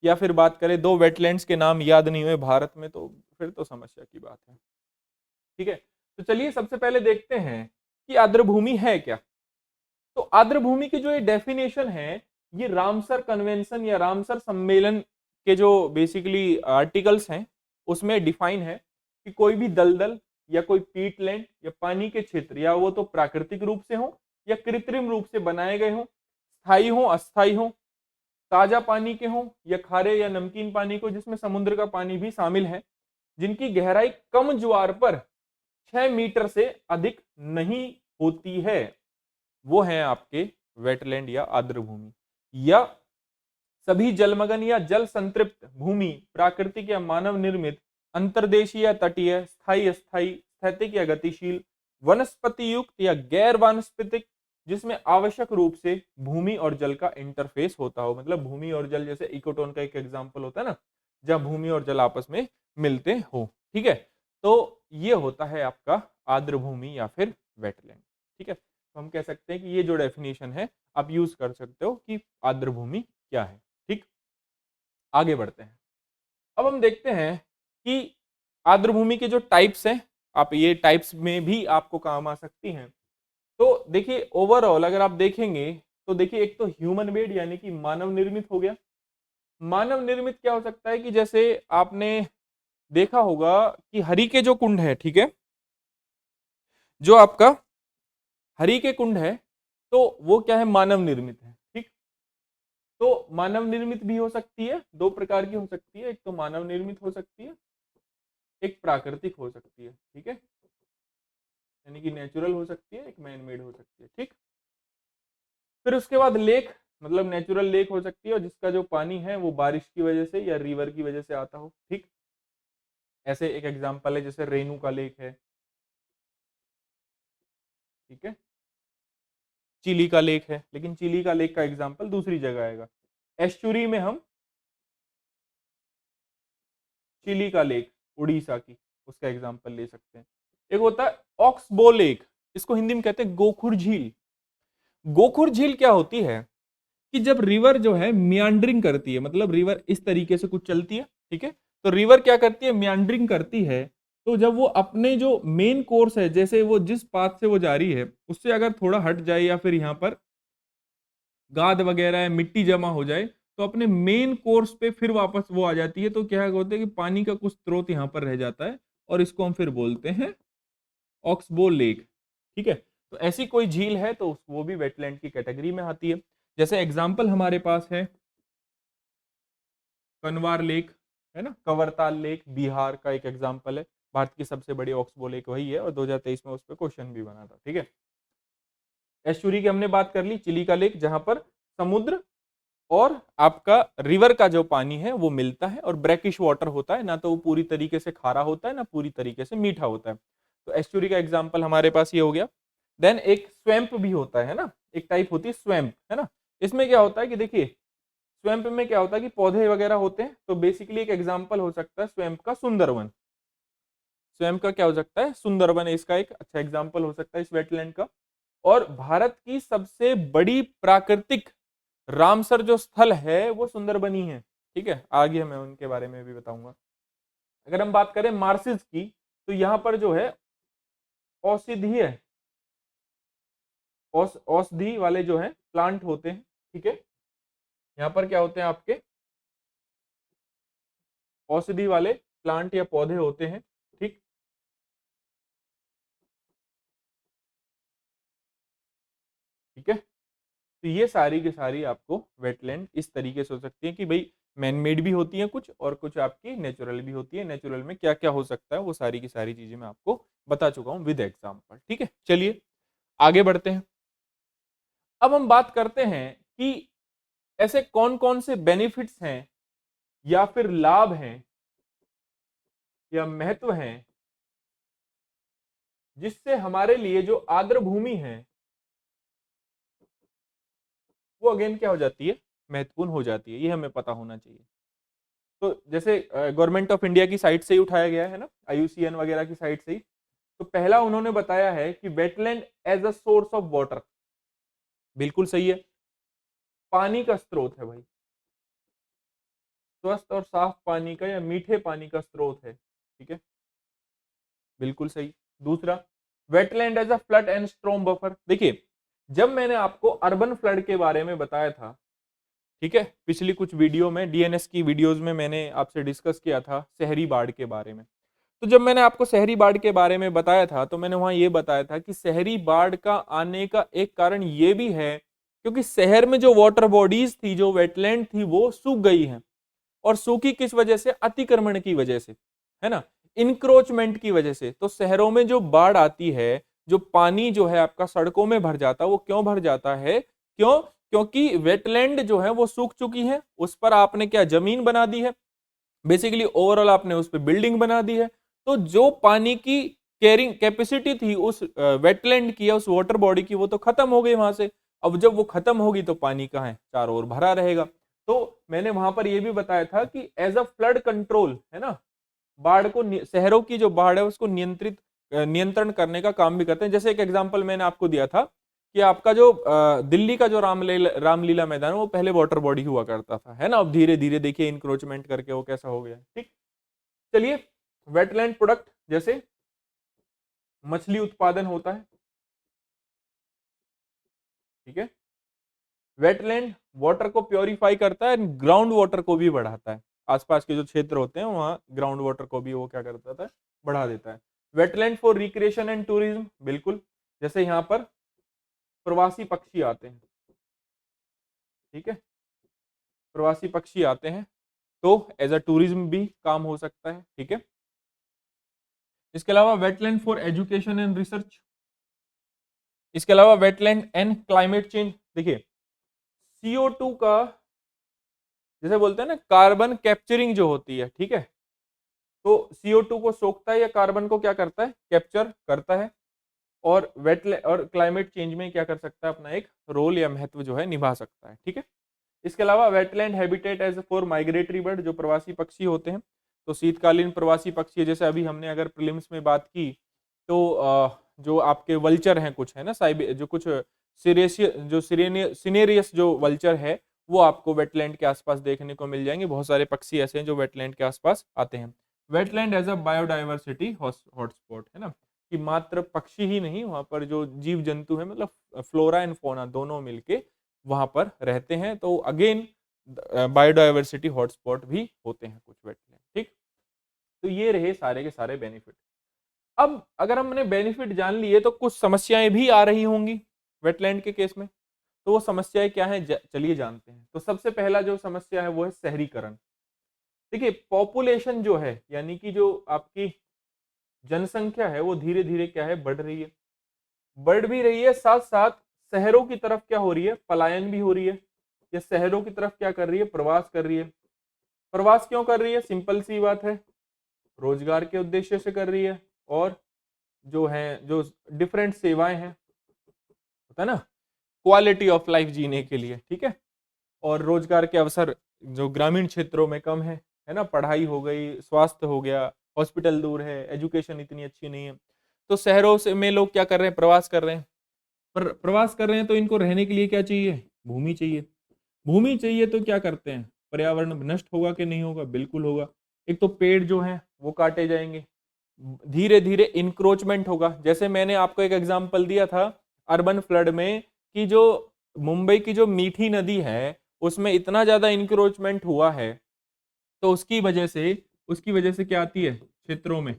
या फिर बात करें 2 वेटलैंड्स के नाम याद नहीं हुए भारत में, तो फिर तो समस्या की बात है। ठीक है, तो चलिए सबसे पहले देखते हैं कि आर्द्र भूमि है क्या। तो आर्द्र भूमि की जो ये डेफिनेशन है, ये रामसर कन्वेंशन या रामसर सम्मेलन के जो बेसिकली आर्टिकल्स हैं उसमें डिफाइन है कि कोई भी दलदल या कोई पीटलैंड या पानी के क्षेत्र, या वो तो प्राकृतिक रूप से हो या कृत्रिम रूप से बनाए गए हों, स्थायी हों, अस्थायी हों, ताजा पानी के हों या खारे या नमकीन पानी को जिसमें समुद्र का पानी भी शामिल है, जिनकी गहराई कम ज्वार पर 6 मीटर से अधिक नहीं होती है, वो हैं आपके वेटलैंड या आर्द्र भूमि। या सभी जलमग्न या जल संतृप्त भूमि प्राकृतिक या मानव निर्मित, अंतर्देशीय या तटीय, स्थायी अस्थायी, स्थैतिक या गतिशील, वनस्पति युक्त या गैर वानस्पतिक, जिसमें आवश्यक रूप से भूमि और जल का इंटरफेस होता हो। मतलब भूमि और जल, जैसे इकोटोन का एक एग्जांपल होता है ना, जहां भूमि और जल आपस में मिलते हो। ठीक है, तो ये होता है आपका आर्द्र भूमि या फिर वेटलैंड। ठीक है, तो हम कह सकते हैं कि ये जो डेफिनेशन है आप यूज कर सकते हो कि आर्द्र भूमि क्या है। ठीक, आगे बढ़ते हैं। अब हम देखते हैं कि आर्द्र भूमि के जो टाइप्स हैं, आप ये टाइप्स में भी आपको काम आ सकती हैं। तो देखिए ओवरऑल अगर आप देखेंगे तो देखिए, एक तो ह्यूमन मेड यानी कि मानव निर्मित हो गया। मानव निर्मित क्या हो सकता है कि जैसे आपने देखा होगा कि हरि के जो कुंड है, ठीक है, जो आपका हरि के कुंड है, तो वो क्या है, मानव निर्मित है। ठीक, तो मानव निर्मित भी हो सकती है, दो प्रकार की हो सकती है, एक तो मानव निर्मित हो सकती है, एक प्राकृतिक हो सकती है। ठीक है, यानी कि नेचुरल हो सकती है, एक मैन मेड हो सकती है। ठीक, फिर उसके बाद लेक, मतलब नेचुरल लेक हो सकती है और जिसका जो पानी है वो बारिश की वजह से या रिवर की वजह से आता हो। ठीक, ऐसे एक एग्जांपल है जैसे रेणु का लेक है। ठीक है, चिली का लेक है, लेकिन चिली का लेक का एग्जांपल दूसरी जगह आएगा। एस्चुरी में हम चिली का लेक, उड़ीसा की, उसका एग्जांपल ले सकते हैं। एक होता है ऑक्सबो लेक, इसको हिंदी में कहते हैं गोखुर झील। गोखुर झील क्या होती है कि जब रिवर जो है मियांड्रिंग करती है, मतलब रिवर इस तरीके से कुछ चलती है, ठीक है, तो रिवर क्या करती है, मियांड्रिंग करती है। तो जब वो अपने जो मेन कोर्स है, जैसे वो जिस पाथ से वो जा रही है उससे अगर थोड़ा हट जाए या फिर यहाँ पर गाद वगैरह है, मिट्टी जमा हो जाए, तो अपने मेन कोर्स पे फिर वापस वो आ जाती है। तो क्या होता है कि पानी का कुछ स्रोत यहाँ पर रह जाता है और इसको हम फिर बोलते हैं ऑक्सबो लेक। ठीक है, तो ऐसी कोई झील है तो वो भी वेटलैंड की कैटेगरी में आती है। जैसे एग्जाम्पल हमारे पास है कनवार लेक, है ना, कवरताल लेक बिहार का एक एग्जाम्पल है। भारत की सबसे बड़ी ऑक्सबो लेक वही है और 2023 में उस पर क्वेश्चन भी बना था। ठीक है, एस्चुरी की हमने बात कर ली, चिली का लेक जहां पर समुद्र और आपका रिवर का जो पानी है वो मिलता है और ब्रैकिश वाटर होता है, ना तो वो पूरी तरीके से खारा होता है ना पूरी तरीके से मीठा होता है। तो एस्चुरी का एग्जाम्पल हमारे पास ये हो गया। देन एक स्वैम्प भी होता है ना, एक टाइप होती है स्वैम्प, है ना। इसमें क्या होता है कि देखिए, स्वैम्प में क्या होता है कि पौधे वगैरह होते हैं, तो बेसिकली एक एग्जाम्पल हो सकता है स्वैम्प का सुंदरवन। स्वैम्प का क्या हो सकता है, सुंदरवन इसका एक अच्छा एग्जाम्पल हो सकता है इस वेटलैंड का। और भारत की सबसे बड़ी प्राकृतिक रामसर जो स्थल है वो सुंदरबनी है। ठीक है, आगे मैं उनके बारे में भी बताऊंगा। अगर हम बात करें मार्सिस की, तो यहाँ पर जो है औषधीय औषधि वाले जो है प्लांट होते हैं। ठीक है, यहाँ पर क्या होते हैं आपके औषधि वाले प्लांट या पौधे होते हैं। ठीक, ठीक है, तो ये सारी की सारी आपको वेटलैंड इस तरीके से हो सकती है कि भाई मैन मेड भी होती है कुछ और कुछ आपकी नेचुरल भी होती है। नेचुरल में क्या क्या हो सकता है वो सारी की सारी चीजें मैं आपको बता चुका हूं विद एग्जाम्पल। ठीक है, चलिए आगे बढ़ते हैं। अब हम बात करते हैं कि ऐसे कौन कौन से बेनिफिट्स हैं या फिर लाभ हैं या महत्व हैं जिससे हमारे लिए जो आर्द्र भूमि है वो अगेन क्या हो जाती है, महत्वपूर्ण हो जाती है। ये हमें पता होना चाहिए। तो जैसे गवर्नमेंट ऑफ इंडिया की साइट से ही उठाया गया है ना, IUCN वगैरह की साइट से ही। तो पहला उन्होंने बताया है कि wetland as a source of water, बिल्कुल सही है, पानी का स्रोत है भाई, स्वस्थ और साफ पानी का या मीठे पानी का स्रोत है। ठीक है, बिल्कुल सही। दूसरा, wetland as a flood and storm buffer. देखिए, जब मैंने आपको अर्बन फ्लड के बारे में बताया था, ठीक है, पिछली कुछ वीडियो में DNS की वीडियोस में मैंने आपसे डिस्कस किया था शहरी बाढ़ के बारे में। तो जब मैंने आपको शहरी बाढ़ के बारे में बताया था तो मैंने वहां ये बताया था कि शहरी बाढ़ का आने का एक कारण ये भी है क्योंकि शहर में जो वाटर बॉडीज थी, जो वेटलैंड थी, वो सूख गई हैं। और सूखी किस वजह से? अतिक्रमण की वजह से, है ना, इंक्रोचमेंट की वजह से। तो शहरों में जो बाढ़ आती है, जो पानी जो है आपका सड़कों में भर जाता है, वो क्यों भर जाता है? क्यों? क्योंकि वेटलैंड जो है वो सूख चुकी है, उस पर आपने क्या जमीन बना दी है, बेसिकली ओवरऑल आपने उस पर बिल्डिंग बना दी है। तो जो पानी की कैरिंग कैपेसिटी थी उस वेटलैंड की या उस वाटर बॉडी की, वो तो खत्म हो गई वहां से। अब जब वो खत्म होगी तो पानी कहाँ है? चारों ओर भरा रहेगा। तो मैंने वहां पर यह भी बताया था कि एज अ फ्लड कंट्रोल, है ना, बाढ़ को शहरों की जो बाढ़ है उसको नियंत्रण करने का काम भी करते हैं। जैसे एक एग्जांपल मैंने आपको दिया था कि आपका जो दिल्ली का जो रामलीला मैदान है वो पहले वाटर बॉडी हुआ करता था, है ना। अब धीरे धीरे देखिए इंक्रोचमेंट करके वो कैसा हो गया। ठीक, चलिए, वेटलैंड प्रोडक्ट जैसे मछली उत्पादन होता है, ठीक है। वेटलैंड वाटर को प्योरीफाई करता है, ग्राउंड वाटर को भी बढ़ाता है। आसपास के जो क्षेत्र होते हैं वहां ग्राउंड वाटर को भी वो क्या करता था? बढ़ा देता है। Wetland for recreation and tourism, बिल्कुल, जैसे यहाँ पर प्रवासी पक्षी आते हैं, ठीक है, प्रवासी पक्षी आते हैं तो एज अ टूरिज्म भी काम हो सकता है, ठीक है। इसके अलावा wetland for education and research, इसके अलावा वेटलैंड एंड क्लाइमेट चेंज। देखिए, CO2 का, जैसे बोलते हैं ना, कार्बन कैप्चरिंग जो होती है, ठीक है, तो CO2 को सोखता है या कार्बन को क्या करता है? कैप्चर करता है। और वेटलैंड और क्लाइमेट चेंज में क्या कर सकता है? अपना एक रोल या महत्व जो है निभा सकता है, ठीक है। इसके अलावा wetland habitat as for migratory bird, जो प्रवासी पक्षी होते हैं, तो शीतकालीन प्रवासी पक्षी, जैसे अभी हमने अगर प्रीलिम्स में बात की तो जो आपके वल्चर हैं कुछ, है ना, जो कुछ सिनेरियस जो वल्चर है वो आपको वेटलैंड के आसपास देखने को मिल जाएंगे। बहुत सारे पक्षी ऐसे हैं जो वेटलैंड के आसपास आते हैं। Wetland as a biodiversity hotspot, है ना, कि मात्र पक्षी ही नहीं, वहां पर जो जीव जंतु है, मतलब फ्लोरा एंड फोना दोनों मिलके वहां पर रहते हैं। तो अगेन बायोडाइवर्सिटी हॉटस्पॉट भी होते हैं कुछ वेटलैंड, ठीक। तो ये रहे सारे के सारे बेनिफिट। अब अगर हमने बेनिफिट जान लिए तो कुछ समस्याएं भी आ रही होंगी वेटलैंड के केस में। तो वो समस्याएं क्या है, चलिए जानते हैं। तो सबसे पहला जो समस्या है वो है शहरीकरण। देखिए, पॉपुलेशन जो है, यानी कि जो आपकी जनसंख्या है, वो धीरे धीरे क्या है? बढ़ रही है। बढ़ भी रही है, साथ साथ शहरों की तरफ क्या हो रही है? पलायन भी हो रही है। या शहरों की तरफ क्या कर रही है? प्रवास कर रही है। प्रवास क्यों कर रही है? सिंपल सी बात है, रोजगार के उद्देश्य से कर रही है, और जो है, जो डिफरेंट सेवाएं हैं, होता है ना, क्वालिटी ऑफ लाइफ जीने के लिए, ठीक है। और रोजगार के अवसर जो ग्रामीण क्षेत्रों में कम है ना, पढ़ाई हो गई, स्वास्थ्य हो गया, हॉस्पिटल दूर है, एजुकेशन इतनी अच्छी नहीं है। तो शहरों से में लोग क्या कर रहे हैं? प्रवास कर रहे हैं। पर प्रवास कर रहे हैं तो इनको रहने के लिए क्या चाहिए? भूमि चाहिए। भूमि चाहिए तो क्या करते हैं? पर्यावरण नष्ट होगा कि नहीं होगा? बिल्कुल होगा। एक तो पेड़ जो हैं वो काटे जाएंगे, धीरे धीरे इंक्रोचमेंट होगा। जैसे मैंने आपको एक एग्जांपल दिया था अर्बन फ्लड में, कि जो मुंबई की जो मीठी नदी है उसमें इतना ज्यादा इंक्रोचमेंट हुआ है, तो उसकी वजह से क्या आती है? क्षेत्रों में,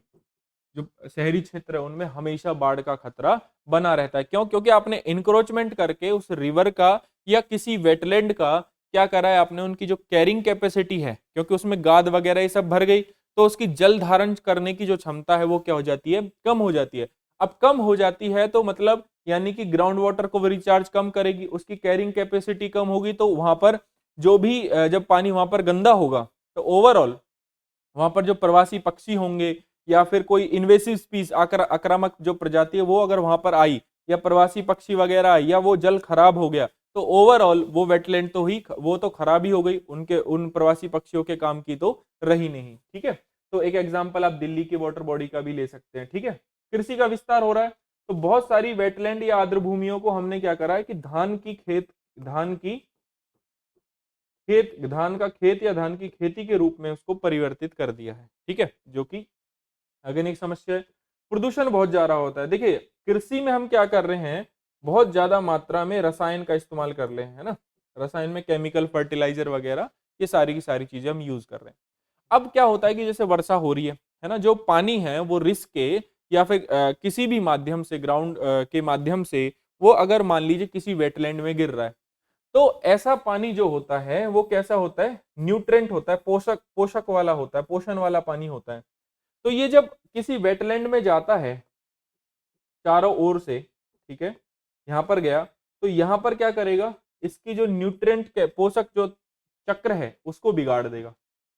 जो शहरी क्षेत्र है उनमें हमेशा बाढ़ का खतरा बना रहता है। क्यों? क्योंकि आपने इंक्रोचमेंट करके उस रिवर का या किसी वेटलैंड का क्या करा है आपने? उनकी जो कैरिंग कैपेसिटी है, क्योंकि उसमें गाद वगैरह ये सब भर गई, तो उसकी जल धारण करने की जो क्षमता है वो क्या हो जाती है? कम हो जाती है। अब कम हो जाती है तो मतलब यानी कि ग्राउंड वाटर को वो रिचार्ज कम करेगी, उसकी कैरिंग कैपेसिटी कम होगी, तो वहां पर जो भी जब पानी वहां पर गंदा होगा तो ओवरऑल वहां पर जो प्रवासी पक्षी होंगे या फिर कोई इन्वेसिव स्पीस आक्रामक जो प्रजाति है वो अगर वहां पर आई, या प्रवासी पक्षी वगैरह आई, या वो जल खराब हो गया, तो ओवरऑल वो वेटलैंड तो ही वो तो खराब ही हो गई, उनके उन प्रवासी पक्षियों के काम की तो रही नहीं, ठीक है। तो एक एग्जाम्पल आप दिल्ली की वाटर बॉडी का भी ले सकते हैं, ठीक है। कृषि का विस्तार हो रहा है, तो बहुत सारी वेटलैंड या आर्द्र भूमियों को हमने क्या करा है कि धान का खेत या धान की खेती के रूप में उसको परिवर्तित कर दिया है, ठीक है, जो कि अगेन एक समस्या है। प्रदूषण बहुत ज्यादा होता है। देखिए, कृषि में हम क्या कर रहे हैं? बहुत ज्यादा मात्रा में रसायन का इस्तेमाल कर रहे हैं, है ना, रसायन में केमिकल फर्टिलाइजर वगैरह, ये सारी की सारी चीजें हम यूज कर रहे हैं। अब क्या होता है कि जैसे वर्षा हो रही है, है ना, जो पानी है वो रिस्क के या फिर किसी भी माध्यम से, ग्राउंड के माध्यम से वो अगर मान लीजिए किसी वेटलैंड में गिर रहा है, तो ऐसा पानी जो होता है वो कैसा होता है, न्यूट्रेंट होता है, पोषक पोषक वाला होता है, पोषण वाला पानी होता है। तो ये जब किसी वेटलैंड में जाता है चारों ओर से, ठीक है, यहाँ पर गया, तो यहाँ पर क्या करेगा, इसकी जो न्यूट्रिएंट के पोषक जो चक्र है उसको बिगाड़ देगा,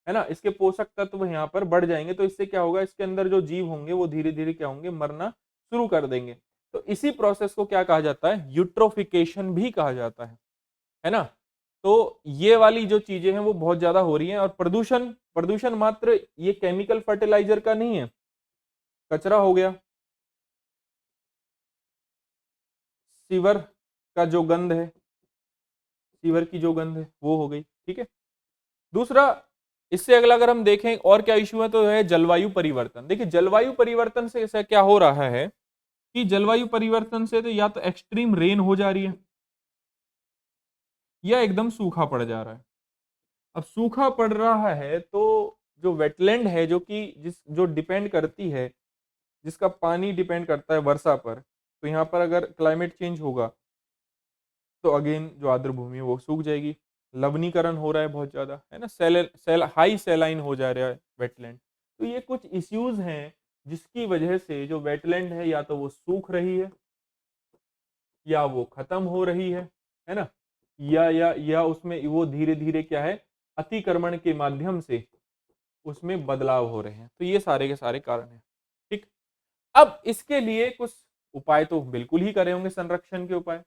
है ना, इसके पोषक तत्व यहाँ पर बढ़ जाएंगे, तो इससे क्या होगा, इसके अंदर जो जीव होंगे वो धीरे धीरे क्या होंगे, मरना शुरू कर देंगे। तो इसी प्रोसेस को क्या कहा जाता है, यूट्रोफिकेशन भी कहा जाता है ना। तो ये वाली जो चीजें हैं वो बहुत ज्यादा हो रही हैं, और प्रदूषण प्रदूषण मात्र ये केमिकल फर्टिलाइजर का नहीं है, कचरा हो गया, सीवर का जो गंध है, सीवर की जो गंध है वो हो गई, ठीक है। दूसरा, इससे अगला अगर हम देखें और क्या इश्यू है, तो है जलवायु परिवर्तन। देखिए जलवायु परिवर्तन से ऐसा क्या हो रहा है कि जलवायु परिवर्तन से तो या तो एक्सट्रीम रेन हो जा रही है या एकदम सूखा पड़ जा रहा है। अब सूखा पड़ रहा है तो जो वेटलैंड है, जो कि जो डिपेंड करती है, जिसका पानी डिपेंड करता है वर्षा पर, तो यहाँ पर अगर क्लाइमेट चेंज होगा तो अगेन जो आर्द्र भूमि है वो सूख जाएगी। लवणीकरण हो रहा है बहुत ज्यादा, है ना, हाई सेलाइन हो जा रहा है वेटलैंड। तो ये कुछ इश्यूज हैं जिसकी वजह से जो वेटलैंड है या तो वो सूख रही है या वो खत्म हो रही है ना, या उसमें वो धीरे धीरे क्या है, अतिक्रमण के माध्यम से उसमें बदलाव हो रहे हैं। तो ये सारे के सारे कारण हैं, ठीक। अब इसके लिए कुछ उपाय तो बिल्कुल ही करे होंगे, संरक्षण के उपाय।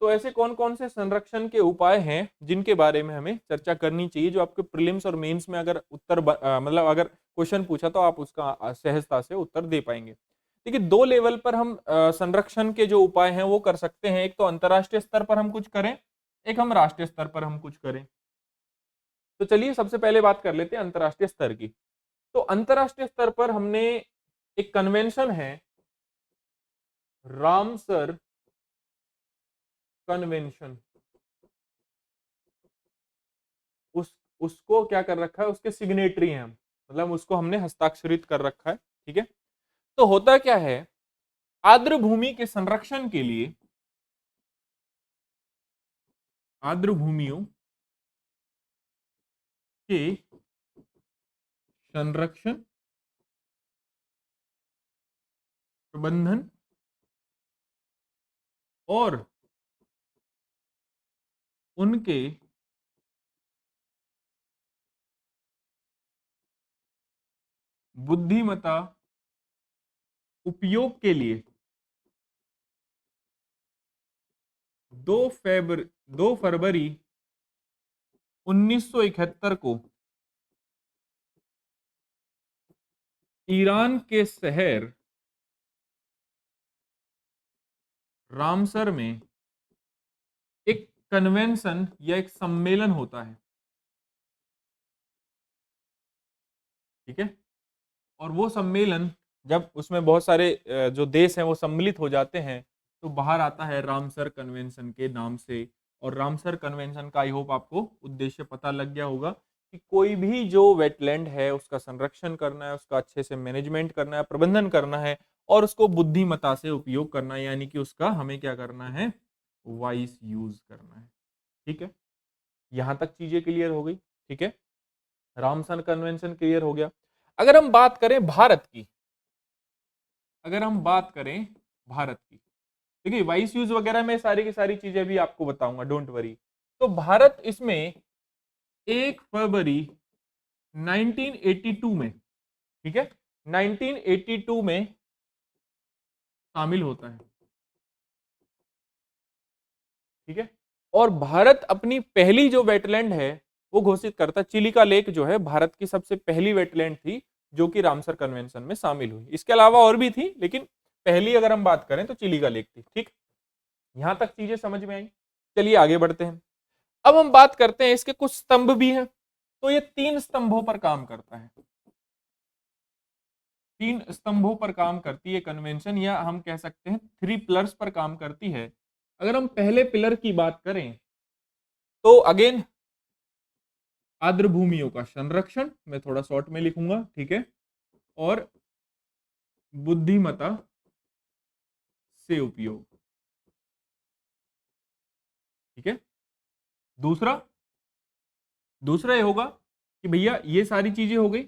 तो ऐसे कौन कौन से संरक्षण के उपाय हैं जिनके बारे में हमें चर्चा करनी चाहिए, जो आपके प्रीलिम्स और मेंस में अगर मतलब अगर क्वेश्चन पूछा तो आप उसका सहजता से उत्तर दे पाएंगे। देखिए दो लेवल पर हम संरक्षण के जो उपाय हैं वो कर सकते हैं। एक तो अंतर्राष्ट्रीय स्तर पर हम कुछ करें, एक हम राष्ट्रीय स्तर पर हम कुछ करें। तो चलिए सबसे पहले बात कर लेते हैं अंतर्राष्ट्रीय स्तर की। तो अंतर्राष्ट्रीय स्तर पर हमने एक कन्वेंशन है, रामसर कन्वेंशन, उस उसको क्या कर रखा है, उसके सिग्नेटरी हैं हम, मतलब उसको हमने हस्ताक्षरित कर रखा है, ठीक है। तो होता क्या है, आर्द्र भूमि के संरक्षण के लिए, आर्द्र भूमियों के संरक्षण, प्रबंधन और उनके बुद्धिमता उपयोग के लिए 2 फरवरी 1971 को ईरान के शहर रामसर में एक कन्वेंशन या एक सम्मेलन होता है, ठीक है। और वो सम्मेलन जब उसमें बहुत सारे जो देश हैं वो सम्मिलित हो जाते हैं, तो बाहर आता है रामसर कन्वेंशन के नाम से। और रामसर कन्वेंशन का आई होप आपको उद्देश्य पता लग गया होगा कि कोई भी जो वेटलैंड है उसका संरक्षण करना है, उसका अच्छे से मैनेजमेंट करना है, प्रबंधन करना है, और उसको बुद्धिमत्ता से उपयोग करना है, यानी कि उसका हमें क्या करना है, वाइस यूज करना है, ठीक है। यहां तक चीजें क्लियर हो गई, ठीक है। रामसर कन्वेंशन क्लियर हो गया। अगर हम बात करें भारत की, अगर हम बात करें भारत की, देखिए वाइस यूज वगैरह में सारी की सारी चीजें भी आपको बताऊंगा, डोंट वरी। तो भारत इसमें 1 फरवरी 1982 में, ठीक है, 1982 में शामिल होता है, ठीक है। और भारत अपनी पहली जो वेटलैंड है वो घोषित करता है। चिलिका लेक जो है भारत की सबसे पहली वेटलैंड थी जो कि रामसर कन्वेंशन में शामिल हुई। इसके अलावा और भी थी, लेकिन पहली अगर हम बात करें तो चिलिका लेक थी, ठीक। यहां तक चीजें समझ में आई। चलिए आगे बढ़ते हैं। अब हम बात करते हैं, इसके कुछ स्तंभ भी हैं। तो ये 3 स्तंभों पर काम करता है, 3 स्तंभों पर काम करती है कन्वेंशन, या हम कह सकते हैं 3 पिलर्स पर काम करती है। अगर हम पहले पिलर की बात करें तो अगेन आर्द्र भूमियों का संरक्षण, मैं थोड़ा शॉर्ट में लिखूंगा, ठीक है। और बुद्धिमता से उपयोग। ठीक है। दूसरा दूसरा ये होगा कि भैया ये सारी चीजें हो गई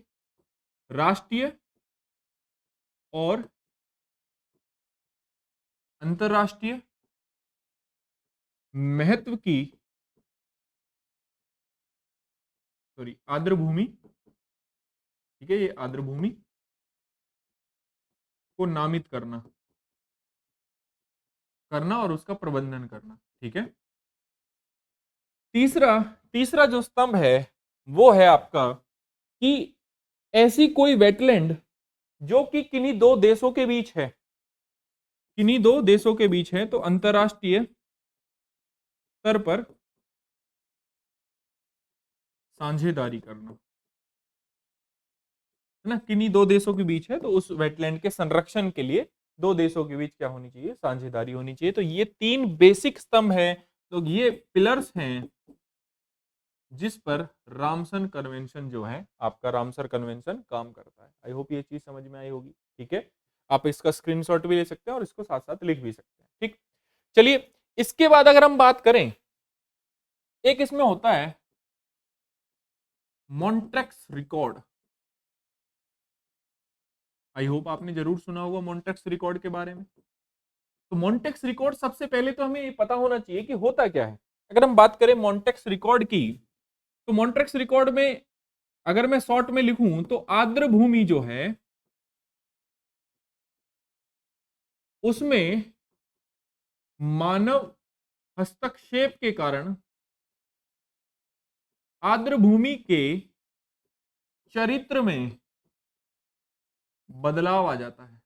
राष्ट्रीय और अंतरराष्ट्रीय महत्व की, सॉरी, आर्द्र भूमि। ठीक है, ये आर्द्र भूमि को नामित करना करना और उसका प्रबंधन करना। ठीक है। तीसरा तीसरा जो स्तंभ है वो है आपका कि ऐसी कोई वेटलैंड जो कि किन्हीं दो देशों के बीच है, किन्हीं दो देशों के बीच है, तो अंतरराष्ट्रीय स्तर पर साझेदारी करना, है ना, किन्हीं दो देशों के बीच है तो उस वेटलैंड के संरक्षण के लिए दो देशों के बीच क्या होनी चाहिए, साझेदारी होनी चाहिए। तो ये तीन बेसिक स्तंभ है, तो ये पिलर्स हैं जिस पर रामसन कन्वेंशन जो है आपका, रामसर कन्वेंशन काम करता है। आई होप ये चीज समझ में आई होगी। ठीक है, आप इसका स्क्रीनशॉट भी ले सकते हैं और इसको साथ साथ लिख भी सकते हैं। ठीक, चलिए इसके बाद अगर हम बात करें, एक इसमें होता है मॉन्ट्रेक्स रिकॉर्ड। आई होप आपने जरूर सुना होगा मॉन्ट्रेक्स रिकॉर्ड के बारे में। तो मॉन्टेक्स रिकॉर्ड सबसे पहले तो हमें पता होना चाहिए कि होता क्या है। अगर हम बात करें मॉन्टेक्स रिकॉर्ड की, तो मॉन्टेक्स रिकॉर्ड में अगर मैं शॉर्ट में लिखूं तो आर्द्र भूमि जो है उसमें मानव हस्तक्षेप के कारण आर्द्र भूमि के चरित्र में बदलाव आ जाता है।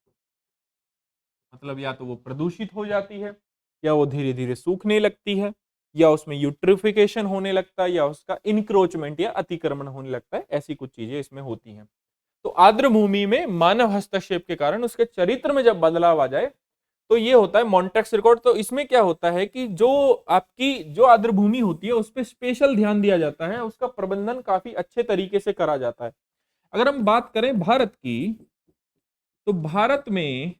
मतलब या तो वो प्रदूषित हो जाती है, या वो धीरे धीरे सूखने लगती है, या उसमें यूट्रिफिकेशन होने लगता है, या उसका इनक्रोचमेंट या अतिक्रमण होने लगता है। ऐसी कुछ चीजें इसमें होती हैं। तो आर्द्र भूमि में मानव हस्तक्षेप के कारण उसके चरित्र में जब बदलाव आ जाए तो ये होता है मॉन्टेक्स रिकॉर्ड। तो इसमें क्या होता है कि जो आपकी जो आर्द्र भूमि होती है उस पर स्पेशल ध्यान दिया जाता है, उसका प्रबंधन काफी अच्छे तरीके से करा जाता है। अगर हम बात करें भारत की, तो भारत में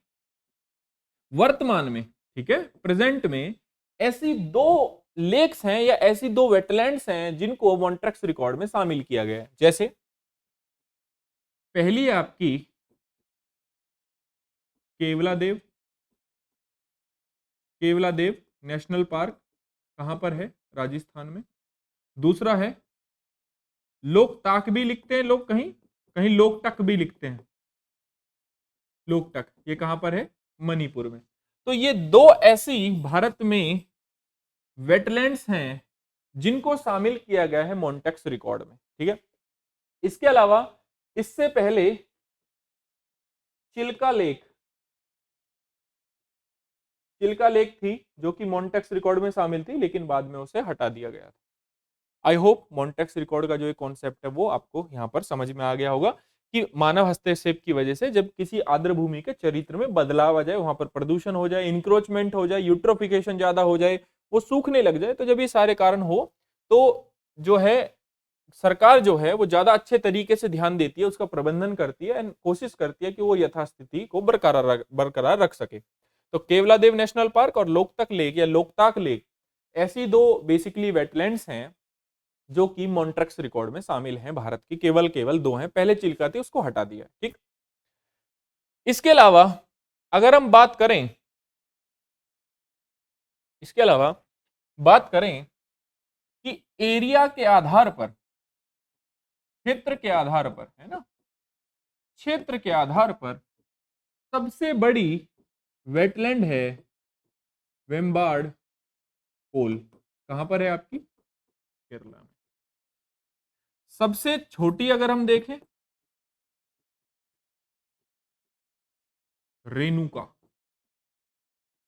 वर्तमान में, ठीक है, प्रेजेंट में ऐसी दो लेक्स हैं या ऐसी दो वेटलैंड्स हैं जिनको मॉन्ट्रेक्स रिकॉर्ड में शामिल किया गया है। जैसे पहली है आपकी केवलादेव, केवलादेव नेशनल पार्क, कहां पर है, राजस्थान में। दूसरा है लोकताक भी लिखते हैं लोग, कहीं कहीं लोकटक भी लिखते हैं, लोकटक, ये कहां पर है, मणिपुर में। तो ये दो ऐसी भारत में वेटलैंड्स हैं जिनको शामिल किया गया है मॉन्टेक्स रिकॉर्ड में। ठीक है, इसके अलावा इससे पहले चिल्का लेक, चिल्का लेक थी जो कि मॉन्टेक्स रिकॉर्ड में शामिल थी, लेकिन बाद में उसे हटा दिया गया था। आई होप मॉन्टेक्स रिकॉर्ड का जो एक कॉन्सेप्ट है वो आपको यहां पर समझ में आ गया होगा कि मानव हस्तक्षेप की वजह से जब किसी आर्द्र भूमि के चरित्र में बदलाव आ जाए, वहां पर प्रदूषण हो जाए, इंक्रोचमेंट हो जाए, यूट्रोफिकेशन ज्यादा हो जाए, वो सूखने लग जाए, तो जब ये सारे कारण हो तो जो है सरकार जो है वो ज्यादा अच्छे तरीके से ध्यान देती है, उसका प्रबंधन करती है एंड कोशिश करती है कि वो यथास्थिति को बरकरार रख सके। तो केवलादेव नेशनल पार्क और लोकतक लेक या लोकताक लेक ऐसी दो बेसिकली वेटलैंड्स हैं जो कि मॉन्ट्रेक्स रिकॉर्ड में शामिल हैं भारत की। केवल केवल दो हैं, पहले चिल्का थी उसको हटा दिया। ठीक, इसके अलावा अगर हम बात करें, इसके अलावा बात करें कि एरिया के आधार पर, क्षेत्र के आधार पर, है ना, क्षेत्र के आधार पर सबसे बड़ी वेटलैंड है वेम्बार्ड पोल। कहां पर है आपकी, केरला में। सबसे छोटी अगर हम देखें, रेणुका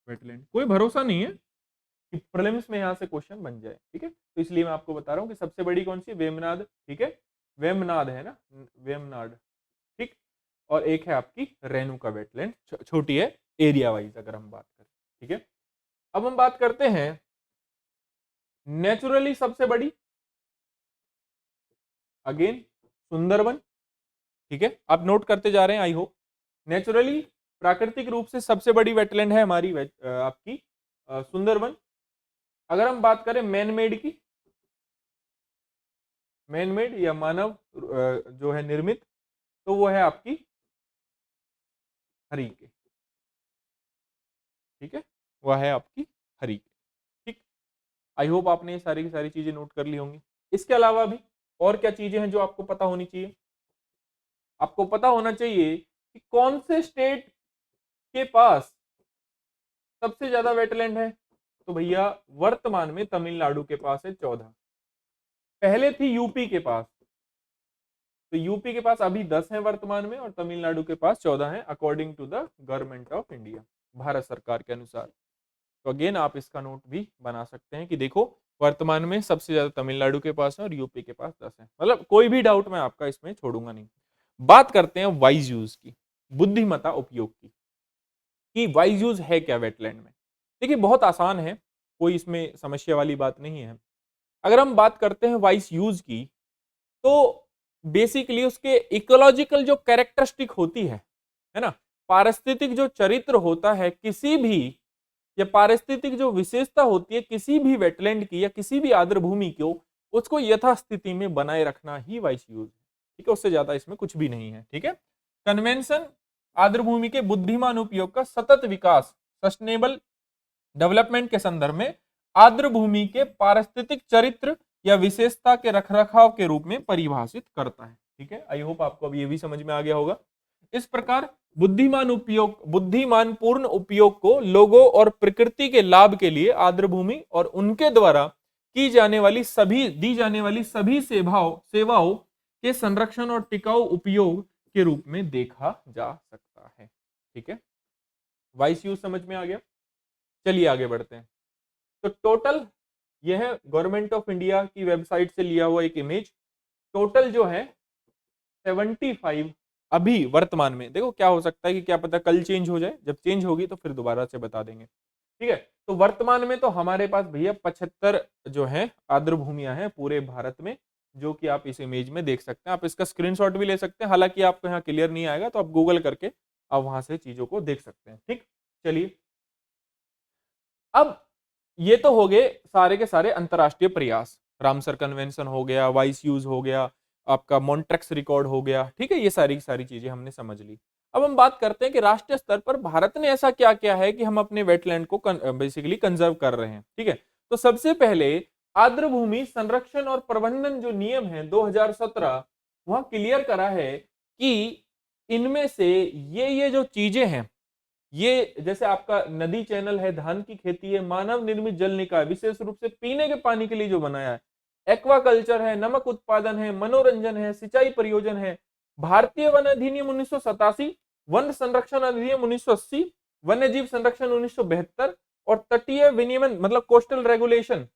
वेटलैंड। कोई भरोसा नहीं है कि प्रीलिम्स में यहां से क्वेश्चन बन जाए। ठीक है, तो इसलिए मैं आपको बता रहा हूं कि सबसे बड़ी कौन सी, वेमनाद। ठीक है, वेमनाद है ना, वेमनाड। ठीक, और एक है आपकी रेणुका वेटलैंड, छोटी है एरिया वाइज अगर हम बात करें। ठीक है, अब हम बात करते हैं नेचुरली सबसे बड़ी, अगेन सुंदरबन। ठीक है, आप नोट करते जा रहे हैं आई होप। नेचुरली प्राकृतिक रूप से सबसे बड़ी वेटलैंड है हमारी आपकी सुंदरवन। अगर हम बात करें मैन मेड की, मैन मेड या मानव जो है निर्मित, तो वो है आपकी हरिके। ठीक है, वह है आपकी हरिके। ठीक, आई होप आपने ये सारी की सारी चीजें नोट कर ली होंगी। इसके अलावा भी और क्या चीजें हैं जो आपको पता होनी चाहिए? आपको पता होना चाहिए कि कौन से स्टेट के पास सबसे ज्यादा वेटलैंड है। तो भैया वर्तमान में तमिलनाडु के पास है 14, पहले थी यूपी के पास। तो यूपी के पास अभी 10 है वर्तमान में और तमिलनाडु के पास 14 है according to the government of India, Bharat सरकार के अनुसार। तो अगेन आप इसका नोट भी बना सकते हैं कि देखो वर्तमान में सबसे ज्यादा तमिलनाडु के पास है और यूपी के पास 10 है। मतलब कोई भी डाउट मैं आपका इसमें छोड़ूंगा नहीं। बात करते हैं वाइज यूज की, बुद्धिमता उपयोग की, कि वाइज यूज है क्या वेटलैंड में। देखिए बहुत आसान है, कोई इसमें समस्या वाली बात नहीं है। अगर हम बात करते हैं वाइज यूज की, तो बेसिकली उसके इकोलॉजिकल जो कैरेक्टरिस्टिक होती है ना, पारिस्थितिक जो चरित्र होता है किसी भी, या पारिस्थितिक जो विशेषता होती है किसी भी वेटलैंड की या किसी भी आर्द्र भूमि को, उसको यथास्थिति में बनाए रखना ही वाइस यूज है। ठीक है, उससे ज्यादा इसमें कुछ भी नहीं है। ठीक है, कन्वेंशन आर्द्र भूमि के बुद्धिमान उपयोग का सतत विकास, सस्टेनेबल डेवलपमेंट के संदर्भ में आर्द्र भूमि के पारिस्थितिक चरित्र या विशेषता के रखरखाव के रूप में परिभाषित करता है। ठीक है, आई होप आपको अब ये भी समझ में आ गया होगा। इस प्रकार बुद्धिमान उपयोग, बुद्धिमान पूर्ण उपयोग को लोगों और प्रकृति के लाभ के लिए आर्द्र भूमि और उनके द्वारा की जाने वाली सभी, दी जाने वाली सभी सेवाओं के संरक्षण और टिकाऊ उपयोग के रूप में देखा जा सकता है। ठीक है, वाइस यूज समझ में आ गया। चलिए आगे बढ़ते हैं। तो टोटल यह है गवर्नमेंट ऑफ इंडिया की वेबसाइट से लिया हुआ एक इमेज। टोटल जो है 75 अभी वर्तमान में, देखो क्या हो सकता है कि क्या पता कल चेंज हो जाए, जब चेंज होगी तो फिर दोबारा से बता देंगे। ठीक है, तो वर्तमान में तो हमारे पास भैया 75 जो है आर्द्र भूमियां हैं पूरे भारत में, जो कि आप इस इमेज में देख सकते हैं। आप इसका स्क्रीनशॉट भी ले सकते हैं, हालांकि आपको यहाँ क्लियर नहीं आएगा तो आप गूगल करके आप वहां से चीजों को देख सकते हैं। ठीक, चलिए अब ये तो हो गए सारे के सारे अंतरराष्ट्रीय प्रयास, रामसर कन्वेंशन हो गया, वाइस यूज हो गया, आपका मॉन्ट्रेक्स रिकॉर्ड हो गया। ठीक है, ये सारी सारी चीजें हमने समझ ली। अब हम बात करते हैं कि राष्ट्रीय स्तर पर भारत ने ऐसा क्या किया है कि हम अपने वेटलैंड को बेसिकली कंजर्व कर रहे हैं। ठीक है, तो सबसे पहले आर्द्र भूमि संरक्षण और प्रबंधन जो नियम है 2017, वहां क्लियर करा है कि इनमें से ये जो चीजें हैं, ये जैसे आपका नदी चैनल है, धान की खेती है, मानव निर्मित जल निकाय विशेष रूप से पीने के पानी के लिए जो बनाया है, एक्वाकल्चर है, नमक उत्पादन है, मनोरंजन है, सिंचाई परियोजन है, भारतीय वन अधिनियम 1987, वन संरक्षण अधिनियम 1980, वन्य जीव संरक्षण 1972 और तटीय विनियमन मतलब कोस्टल रेगुलेशन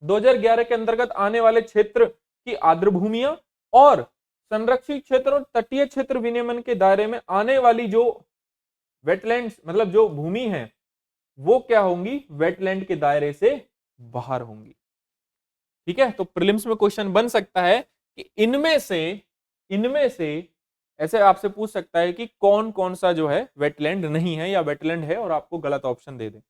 2011 के अंतर्गत आने वाले क्षेत्र की आर्द्र भूमियां और संरक्षित क्षेत्र और तटीय क्षेत्र विनियमन के दायरे में आने वाली जो वेटलैंड्स मतलब जो भूमि है वो क्या होंगी, वेटलैंड के दायरे से बाहर होंगी। ठीक है, तो प्रीलिम्स में क्वेश्चन बन सकता है कि इनमें से ऐसे आपसे पूछ सकता है कि कौन कौन सा जो है वेटलैंड नहीं है या वेटलैंड है और आपको गलत ऑप्शन दे दे।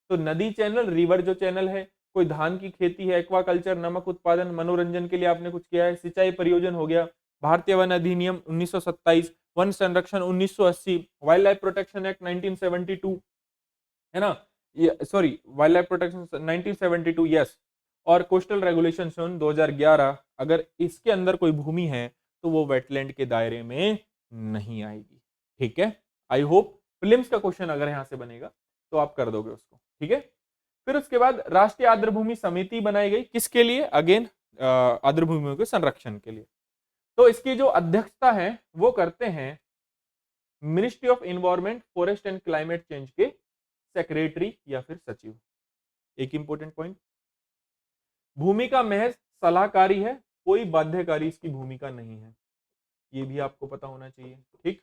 तो नदी चैनल, रिवर जो चैनल है, कोई धान की खेती है, एक्वाकल्चर, नमक उत्पादन, मनोरंजन के लिए आपने कुछ किया है, सिंचाई परियोजन हो गया, भारतीय वन अधिनियम 1927, वन संरक्षण 1980, वाइल्ड लाइफ प्रोटेक्शन एक्ट 1972 है ना, sorry wild life protection 1972 yes, और कोस्टल रेगुलेशन 2011, अगर इसके अंदर कोई भूमि है तो वो वेटलैंड के दायरे में नहीं आएगी। ठीक है, आई होप प्रीलिम्स का क्वेश्चन अगर यहां से बनेगा तो आप कर दोगे उसको। ठीक है, फिर उसके बाद राष्ट्रीय आर्द्र भूमि समिति बनाई गई, किसके लिए, अगेन आर्द्र भूमियों के संरक्षण के लिए। तो इसकी जो अध्यक्षता है वो करते हैं ministry of environment, forest and climate change के सेक्रेटरी या फिर सचिव। एक इंपॉर्टेंट पॉइंट, भूमिका महज सलाहकारी है, कोई बाध्यकारी इसकी भूमिका नहीं है, ये भी आपको पता होना चाहिए। ठीक,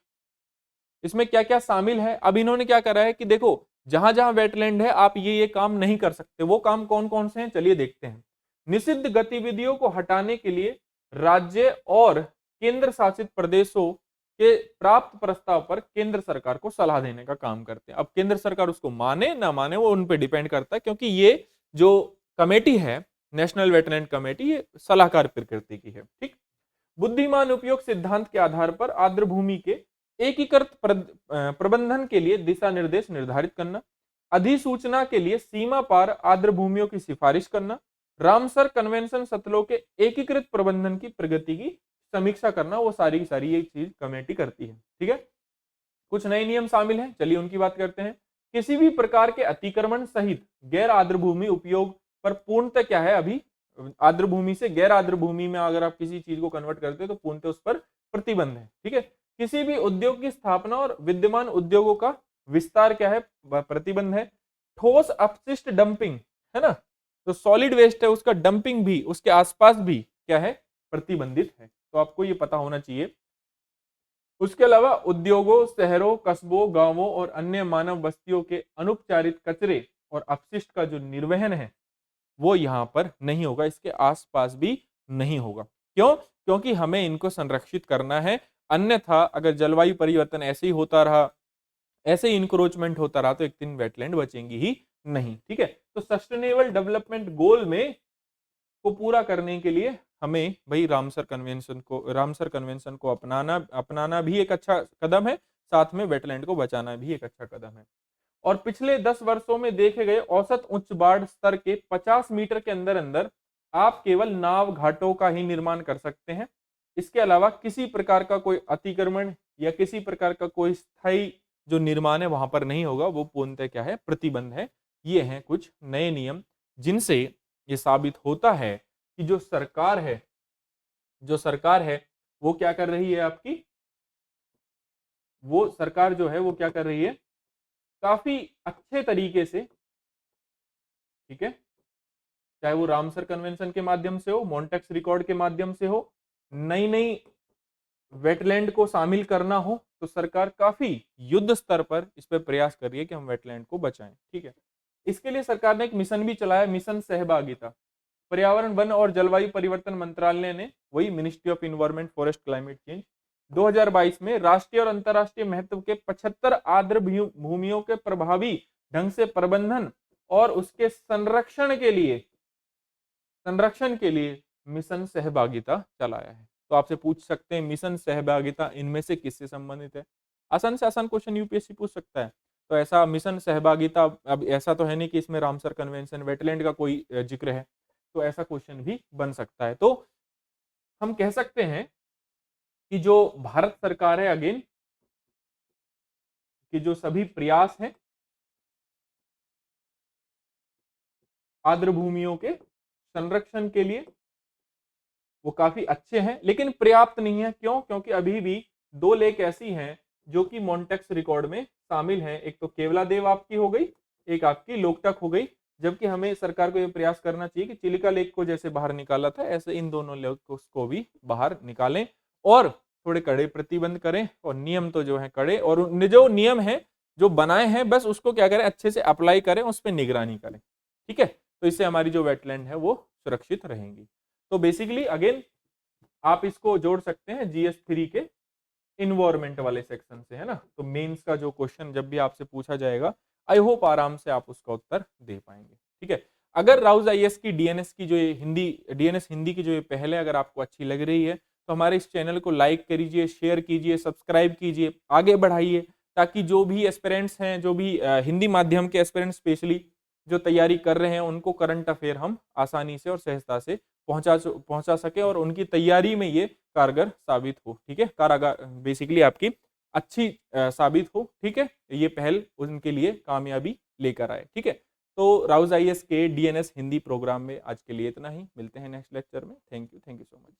इसमें क्या क्या शामिल है, अब इन्होंने क्या करा है कि देखो जहां जहां वेटलैंड है आप ये काम नहीं कर सकते, वो काम कौन कौन से हैं चलिए देखते हैं। निषिद्ध गतिविधियों को हटाने के लिए राज्य और केंद्र शासित प्रदेशों के प्राप्त प्रस्ताव पर केंद्र सरकार को सलाह देने का काम करते हैं। अब केंद्र सरकार उसको माने ना माने वो उन पे डिपेंड करता है, क्योंकि ये जो कमेटी है नेशनल वेटलैंड कमेटी, ये सलाहकार प्रकृति की है। ठीक, बुद्धिमान उपयोग सिद्धांत के आधार पर आर्द्र भूमि के एकीकृत प्रबंधन के लिए दिशा निर्देश निर्धारित करना, अधिसूचना के लिए सीमा पार आर्द्र भूमियों की सिफारिश करना, रामसर कन्वेंशन सतलों के एकीकृत प्रबंधन की प्रगति की समीक्षा करना, वो सारी की सारी ये चीज कमेटी करती है। ठीक है, कुछ नए नियम शामिल हैं, चलिए उनकी बात करते हैं। किसी भी प्रकार के अतिक्रमण सहित गैर आर्द्र भूमि उपयोग पर पूर्णतः क्या है, अभी आर्द्र भूमि से गैर आर्द्र भूमि में अगर आप किसी चीज को कन्वर्ट करते हो तो पूर्णतः उस पर प्रतिबंध है। ठीक है, किसी भी उद्योग की स्थापना और विद्यमान उद्योगों का विस्तार क्या है, प्रतिबंध है। ठोस अपशिष्ट डंपिंग है ना, तो सॉलिड वेस्ट है उसका डंपिंग भी उसके आसपास भी क्या है, प्रतिबंधित है। तो आपको ये पता होना चाहिए। उसके अलावा उद्योगों, शहरों, कस्बों, गांवों और अन्य मानव बस्तियों के अनुपचारित कचरे और अपशिष्ट का जो निर्वहन है वो यहाँ पर नहीं होगा, इसके आसपास भी नहीं होगा। क्यों? क्योंकि हमें इनको संरक्षित करना है, अन्यथा अगर जलवायु परिवर्तन ऐसे ही होता रहा, ऐसे ही इंक्रोचमेंट होता रहा, तो एक दिन वेटलैंड बचेंगी ही नहीं। ठीक है, तो सस्टेनेबल डेवलपमेंट गोल में को पूरा करने के लिए हमें भाई रामसर कन्वेंशन को अपनाना भी एक अच्छा कदम है, साथ में वेटलैंड को बचाना भी एक अच्छा कदम है। और पिछले 10 वर्षों में देखे गए औसत उच्च बाढ़ स्तर के 50 मीटर के अंदर अंदर आप केवल नाव घाटों का ही निर्माण कर सकते हैं। इसके अलावा किसी प्रकार का कोई अतिक्रमण या किसी प्रकार का कोई स्थायी जो निर्माण है वहां पर नहीं होगा, वो पूर्णतः क्या है, प्रतिबंध है। ये हैं कुछ नए नियम जिनसे ये साबित होता है कि जो सरकार है वो क्या कर रही है, आपकी वो सरकार जो है वो क्या कर रही है, काफी अच्छे तरीके से, ठीक है, चाहे वो रामसर कन्वेंशन के माध्यम से हो, मॉन्टेक्स रिकॉर्ड के माध्यम से हो, नई नई वेटलैंड को शामिल करना हो, तो सरकार काफी युद्ध स्तर पर इस पर प्रयास कर रही है कि हम वेटलैंड को बचाएं। ठीक है, इसके लिए सरकार ने एक मिशन भी चलाया, मिशन सहभागिता। पर्यावरण, वन और जलवायु परिवर्तन मंत्रालय ने, वही ministry of environment, forest, climate change, 2022 में राष्ट्रीय और अंतरराष्ट्रीय महत्व के 75 आर्द्र भूमियों के प्रभावी ढंग से प्रबंधन और उसके संरक्षण के लिए मिशन सहभागिता चलाया है। तो आपसे पूछ सकते हैं मिशन सहभागिता इनमें से किससे संबंधित है? आसान से आसान क्वेश्चन यूपीएससी पूछ सकता है। तो ऐसा मिशन सहभागिता, अब ऐसा तो है नहीं कि इसमें रामसर कन्वेंशन, वेटलैंड का कोई जिक्र है, तो ऐसा क्वेश्चन भी बन सकता है। तो हम कह सकते हैं कि जो भारत सरकार है, अगेन कि जो सभी प्रयास हैं आर्द्र भूमियों के संरक्षण के लिए वो काफी अच्छे हैं, लेकिन पर्याप्त नहीं है। क्यों? क्योंकि अभी भी 2 लेक ऐसी हैं जो कि मॉन्टेक्स रिकॉर्ड में शामिल हैं। एक तो केवलादेव आपकी हो गई, एक आपकी लोकटक हो गई। जबकि हमें सरकार को यह प्रयास करना चाहिए कि चिलिका लेक को जैसे बाहर निकाला था, ऐसे इन दोनों लेक को भी बाहर निकालें और थोड़े कड़े प्रतिबंध करें। और नियम तो जो है कड़े, और जो नियम है जो बनाए हैं बस उसको क्या करें, अच्छे से अप्लाई करें, उस पर निगरानी करें। ठीक है, तो इससे हमारी जो वेटलैंड है वो सुरक्षित रहेंगी। तो बेसिकली अगेन आप इसको जोड़ सकते हैं GS3 के इन्वायरमेंट वाले सेक्शन से, है ना। तो मेंस का जो क्वेश्चन जब भी आपसे पूछा जाएगा, आई होप आराम से आप उसका उत्तर दे पाएंगे। ठीक है, अगर राउज आईएएस की डीएनएस की जो ये डीएनएस हिंदी की जो ये पहल है अगर आपको अच्छी लग रही है, तो हमारे इस चैनल को लाइक करिए, शेयर कीजिए, सब्सक्राइब कीजिए, आगे बढ़ाइए, ताकि जो भी एस्पिरेंट्स हैं, जो भी हिंदी माध्यम के एस्पिरेंट्स स्पेशली जो तैयारी कर रहे हैं, उनको करंट अफेयर हम आसानी से और सहजता से पहुंचा सके और उनकी तैयारी में ये कारगर साबित हो। ठीक है, कारागार बेसिकली आपकी अच्छी साबित हो। ठीक है, ये पहल उनके लिए कामयाबी लेकर आए। ठीक है, तो राउज आईएएस के डीएनएस हिंदी प्रोग्राम में आज के लिए इतना ही। मिलते हैं नेक्स्ट लेक्चर में। Thank you so much.